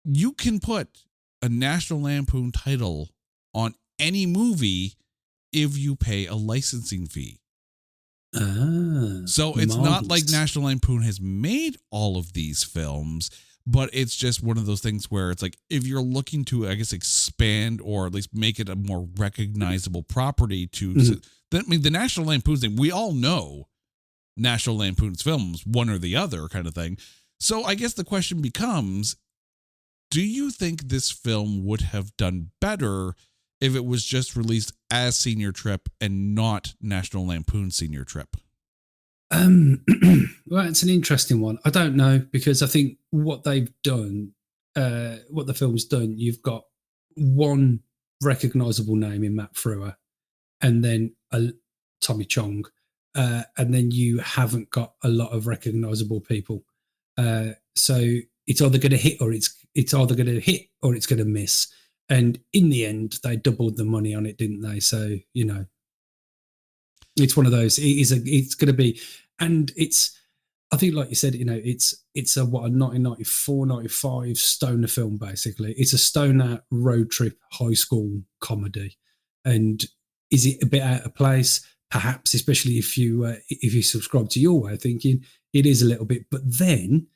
you can put a National Lampoon title on any movie if you pay a licensing fee. So it's not like National Lampoon has made all of these films, but it's just one of those things where it's like, if you're looking to, I guess, expand or at least make it a more recognizable property the National Lampoon's thing, we all know National Lampoon's films, one or the other kind of thing. So I guess the question becomes, do you think this film would have done better if it was just released as Senior Trip and not National Lampoon Senior Trip? Well, it's an interesting one. I don't know, because I think what they've done, what the film's done, you've got one recognizable name in Matt Frewer, and then Tommy Chong, and then you haven't got a lot of recognizable people. So it's either going to hit or it's either going to hit or it's going to miss. And in the end, they doubled the money on it, didn't they? So, it's one of those. It's going to be, and it's, I think, like you said, it's a 1994, 95 stoner film, basically. It's a stoner road trip high school comedy. And is it a bit out of place? Perhaps, especially if you subscribe to your way of thinking, it is a little bit. But then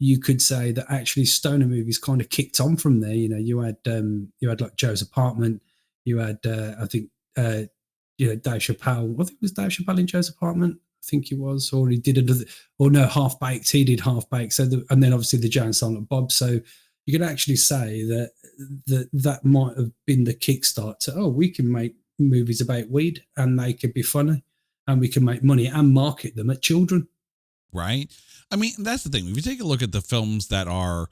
you could say that actually stoner movies kind of kicked on from there. You had like Joe's Apartment. You had Dave Chappelle. I think it was Dave Chappelle in Joe's Apartment. I think he was, or he did another, or no, Half Baked. He did Half Baked. So and then obviously the Joe and Silent Bob. So you could actually say that might have been the kickstart to, we can make movies about weed and they could be funny and we can make money and market them at children. Right. I mean, that's the thing. If you take a look at the films that are,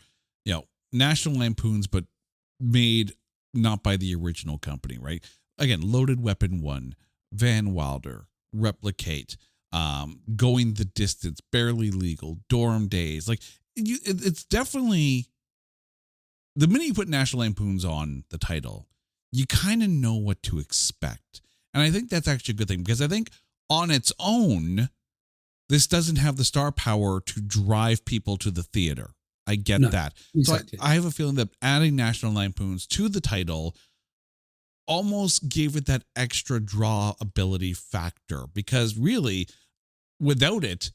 National Lampoons, but made not by the original company, right? Again, Loaded Weapon 1, Van Wilder, Replicate, Going the Distance, Barely Legal, Dorm Days. Like, it's definitely, the minute you put National Lampoons on the title, you kind of know what to expect. And I think that's actually a good thing, because I think on its own, this doesn't have the star power to drive people to the theater. I get that. Exactly. So I have a feeling that adding National Lampoons to the title almost gave it that extra draw ability factor, because really, without it,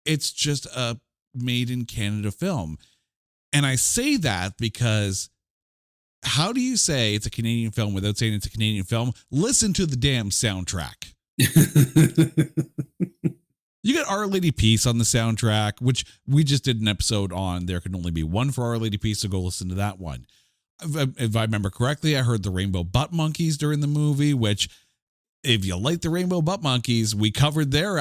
it's just a made in Canada film. And I say that because how do you say it's a Canadian film without saying it's a Canadian film? Listen to the damn soundtrack. You got Our Lady Peace on the soundtrack, which we just did an episode on. There can only be one for Our Lady Peace, so go listen to that one. If I remember correctly, I heard the Rainbow Butt Monkeys during the movie, which, if you like the Rainbow Butt Monkeys, we covered their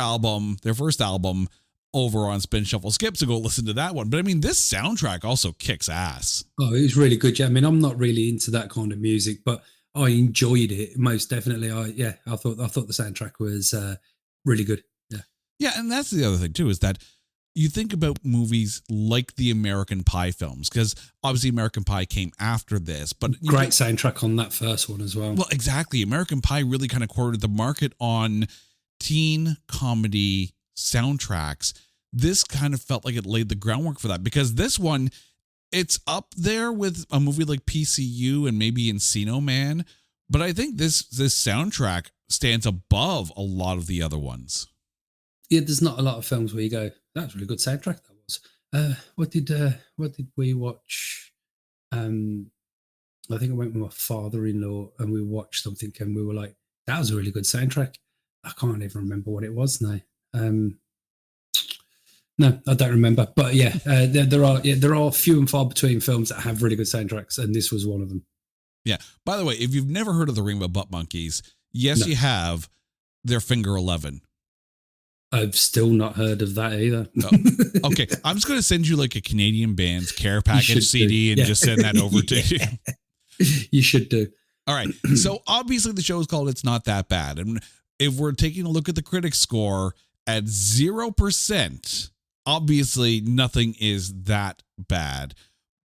first album, over on Spin Shuffle Skip, so go listen to that one. But I mean, this soundtrack also kicks ass. Oh, it was really good. Yeah, I mean, I'm not really into that kind of music, but I enjoyed it most definitely. I thought the soundtrack was really good. Yeah, and that's the other thing too, is that you think about movies like the American Pie films, because obviously American Pie came after this, but great soundtrack on that first one as well. Well, exactly. American Pie really kind of cornered the market on teen comedy soundtracks. This kind of felt like it laid the groundwork for that, because this one, it's up there with a movie like PCU and maybe Encino Man, but I think this soundtrack stands above a lot of the other ones. Yeah, there's not a lot of films where you go, that's a really good soundtrack, that was. What did we watch? I think I went with my father-in-law and we watched something and we were like, that was a really good soundtrack. I can't even remember what it was now. No, I don't remember. But yeah, there are few and far between films that have really good soundtracks, and this was one of them. Yeah. By the way, if you've never heard of the Rainbow Butt Monkeys, yes, you have their Finger 11. I've still not heard of that either. Oh, okay. I'm just going to send you like a Canadian band's care package CD and just send that over to you. You should do. All right. So obviously the show is called It's Not That Bad. And if we're taking a look at the critics score at 0%, obviously nothing is that bad.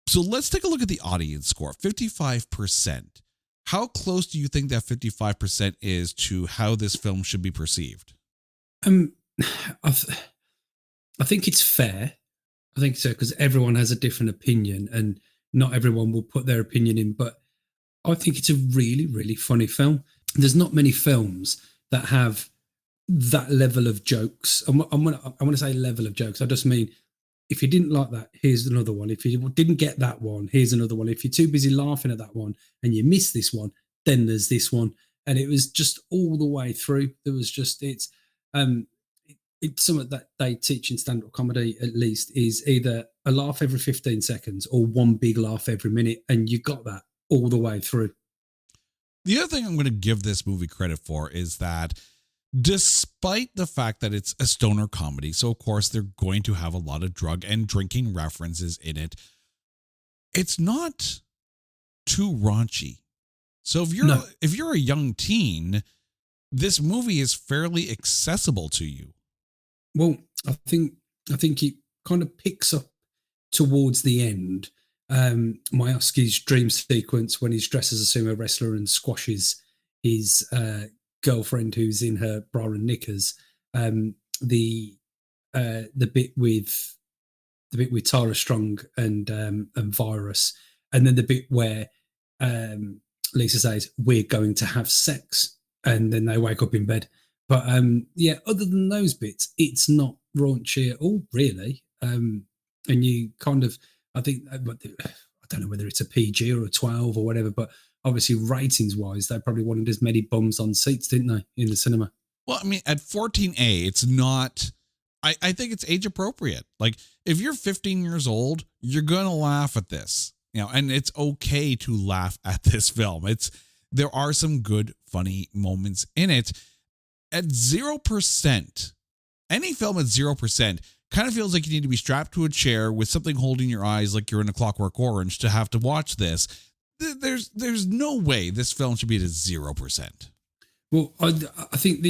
So let's take a look at the audience score, 55%. How close do you think that 55% is to how this film should be perceived? I think it's fair. I think so, because everyone has a different opinion and not everyone will put their opinion in, but I think it's a really, really funny film. There's not many films that have that level of jokes. I want to say level of jokes. I just mean, if you didn't like that, here's another one. If you didn't get that one, here's another one. If you're too busy laughing at that one and you miss this one, then there's this one. And it was just all the way through. There was just, it's something that they teach in stand-up comedy, at least, is either a laugh every 15 seconds or one big laugh every minute. And you got that all the way through. The other thing I'm going to give this movie credit for is that despite the fact that it's a stoner comedy, so of course they're going to have a lot of drug and drinking references in it, it's not too raunchy. So if you're a young teen, this movie is fairly accessible to you. Well, I think it kind of picks up towards the end. Mayoski's dream sequence when he's dressed as a sumo wrestler and squashes his girlfriend who's in her bra and knickers. The bit with Tara Strong and Virus, and then the bit where Lisa says, "We're going to have sex," and then they wake up in bed. But other than those bits, it's not raunchy at all, really. And you kind of, I think, I don't know whether it's a PG or a 12 or whatever, but obviously ratings-wise, they probably wanted as many bums on seats, didn't they, in the cinema? Well, I mean, at 14A, it's not, I think it's age appropriate. Like, if you're 15 years old, you're going to laugh at this, and it's okay to laugh at this film. There are some good, funny moments in it. At 0%, any film at 0% kind of feels like you need to be strapped to a chair with something holding your eyes like you're in A Clockwork Orange to have to watch this. There's no way this film should be at 0%. Well, I think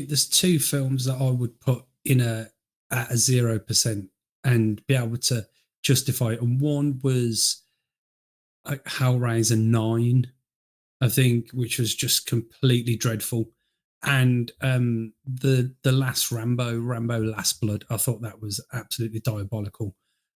there's two films that I would put in at a 0% and be able to justify it. And one was Hellraiser 9, I think, which was just completely dreadful. And the last Rambo Last Blood, I thought that was absolutely diabolical.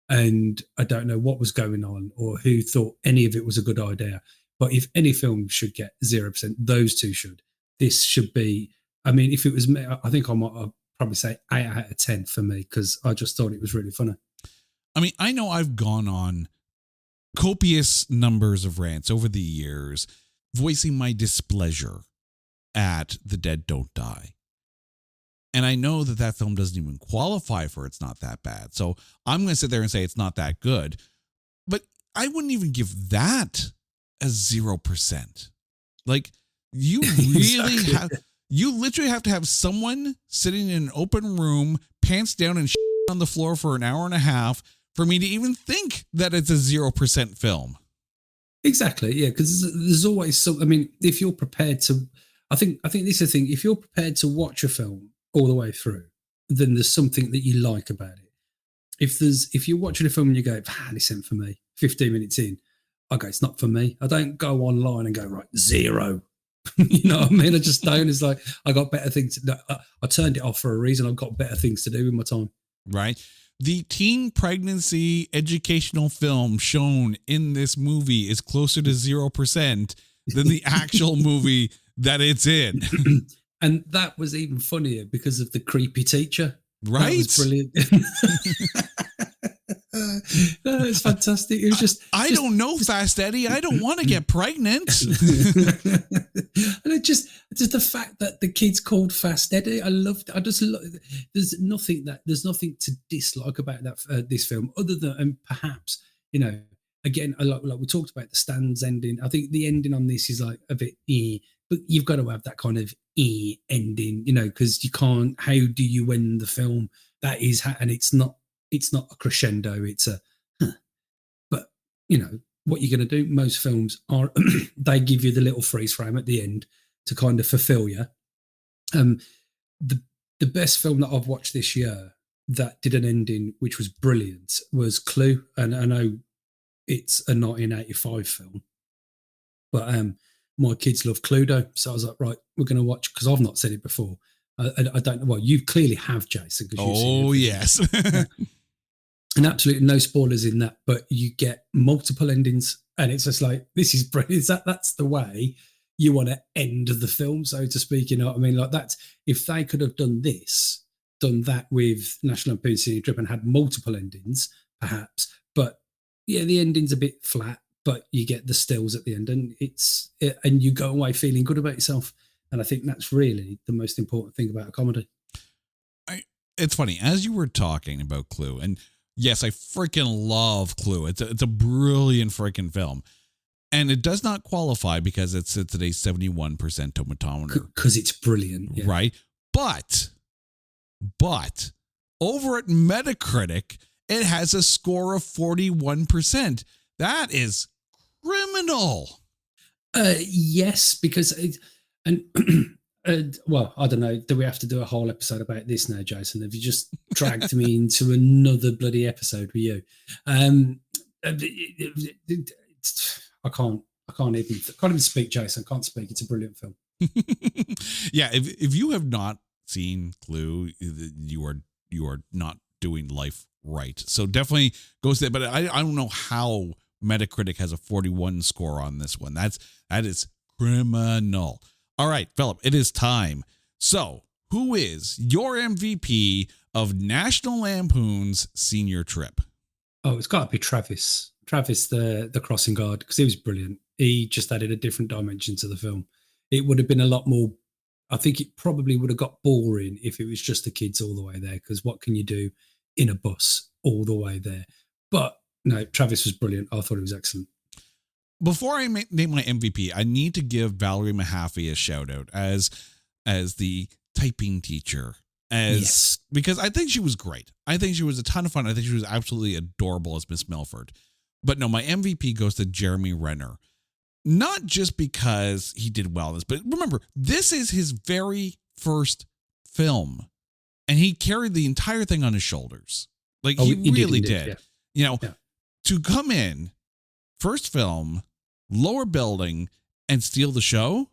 And I don't know what was going on or who thought any of it was a good idea. But if any film should get 0%, those two should. This should be, I mean, if it was me, I think I might probably say 8 out of 10 for me, because I just thought it was really funny. I mean, I know I've gone on copious numbers of rants over the years voicing my displeasure at The Dead Don't Die. And I know that film doesn't even qualify for It's Not That Bad. So I'm going to sit there and say it's not that good. But I wouldn't even give that a 0%. Like, you really Exactly. you literally have to have someone sitting in an open room, pants down and on the floor for an hour and a half for me to even think that it's a 0% film. Exactly, yeah, because there's always some. I mean, if you're prepared to, I think this is the thing. If you're prepared to watch a film all the way through, then there's something that you like about it. If you're watching a film and you go, this isn't for me, 15 minutes in, okay, it's not for me. I don't go online and go, right, 0. You know what I mean? I just don't. It's like, I got better things. I turned it off for a reason. I've got better things to do with my time. Right. The teen pregnancy educational film shown in this movie is closer to 0% than the actual movie that it's in. And that was even funnier because of the creepy teacher. Right? That was brilliant. No, it's fantastic. It was I don't know, Fast Eddie. I don't want to get pregnant. And just the fact that the kid's called Fast Eddie, I loved. There's nothing to dislike about that this film, other than, and perhaps, again, like we talked about the Stands ending. I think the ending on this is like a bit but you've got to have that kind of ending, because you can't. How do you end the film? That is, and it's not a crescendo. It's a, but what you're going to do. Most films are they give you the little freeze frame at the end to kind of fulfill you. The best film that I've watched this year that did an ending which was brilliant was Clue, and I know it's a 1985 film, but my kids love Cluedo, so I was like, right, we're going to watch, because I've not seen it before. I don't know. Well, you clearly have, Jason. Oh, yes. And absolutely no spoilers in that, but you get multiple endings, and it's just like, this is brilliant. That's the way you want to end the film, so to speak. You know what I mean? Like, that's, if they could have done that with National Lampoon City Trip and had multiple endings, perhaps. But yeah, the ending's a bit flat, but you get the stills at the end, and and you go away feeling good about yourself. And I think that's really the most important thing about a comedy. It's funny, as you were talking about Clue, and yes, I freaking love Clue. It's a brilliant freaking film. And it does not qualify because it's at a 71% tomatometer. Because it's brilliant. Yeah. Right? But over at Metacritic, it has a score of 41%. That is criminal. Yes, because well, I don't know. Do we have to do a whole episode about this now, Jason? Have you just dragged me into another bloody episode with you? I can't even speak, Jason. I can't speak. It's a brilliant film. Yeah, if you have not seen Clue, you are not doing life right. So definitely go see it. But I don't know how Metacritic has a 41 score on this one. That is criminal. All right, Philip, it is time. So, who is your MVP of National Lampoon's Senior Trip? Oh, it's got to be Travis. Travis, the crossing guard, because he was brilliant. He just added a different dimension to the film. It would have been a lot more. I think it probably would have got boring if it was just the kids all the way there, because what can you do in a bus all the way there? But no, Travis was brilliant. I thought it was excellent. Before I name my MVP, I need to give Valerie Mahaffey a shout out as the typing teacher. Yes. Because I think she was great. I think she was a ton of fun. I think she was absolutely adorable as Miss Milford. But no, my MVP goes to Jeremy Renner. Not just because he did well in this, but remember, this is his very first film. And he carried the entire thing on his shoulders. Like, he really did. Yeah. To come in, first film, lower building, and steal the show,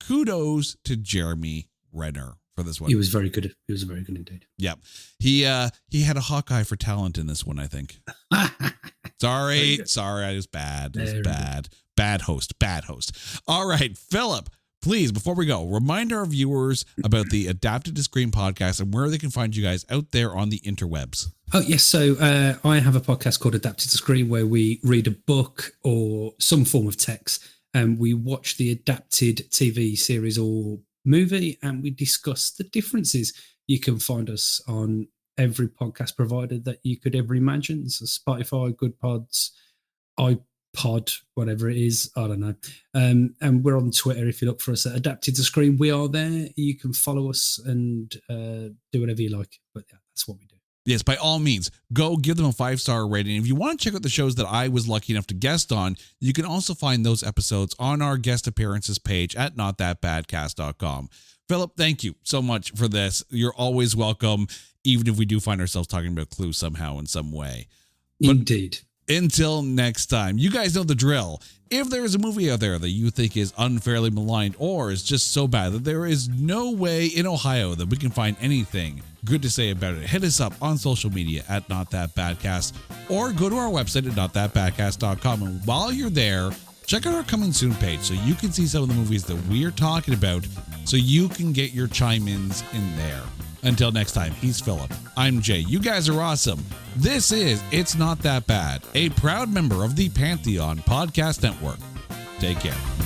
kudos to Jeremy Renner for this one. He was very good. He was very good indeed. Yep. He had a Hawkeye for talent in this one, I think. Sorry, I was bad. It was bad. Bad host. All right, Philip, please, before we go, remind our viewers about the Adapted to Screen podcast and where they can find you guys out there on the interwebs. Oh, yes. So I have a podcast called Adapted to Screen where we read a book or some form of text, and we watch the adapted TV series or movie, and we discuss the differences. You can find us on every podcast provider that you could ever imagine. So Spotify, Good Pods, iPod, whatever it is. I don't know. And we're on Twitter. If you look for us at Adapted to Screen, we are there. You can follow us and do whatever you like. But yeah, that's what we do. Yes, by all means, go give them a 5-star rating. If you want to check out the shows that I was lucky enough to guest on, you can also find those episodes on our guest appearances page at notthatbadcast.com. Philip, thank you so much for this. You're always welcome, even if we do find ourselves talking about Clue somehow in some way. But indeed. Until next time, you guys know the drill. If there is a movie out there that you think is unfairly maligned or is just so bad that there is no way in Ohio that we can find anything good to say about it, hit us up on social media at NotThatBadcast or go to our website at NotThatBadcast.com. And while you're there, check out our Coming Soon page so you can see some of the movies that we're talking about so you can get your chime-ins in there. Until next time, he's Philip. I'm Jay. You guys are awesome. This is It's Not That Bad, a proud member of the Pantheon Podcast Network. Take care.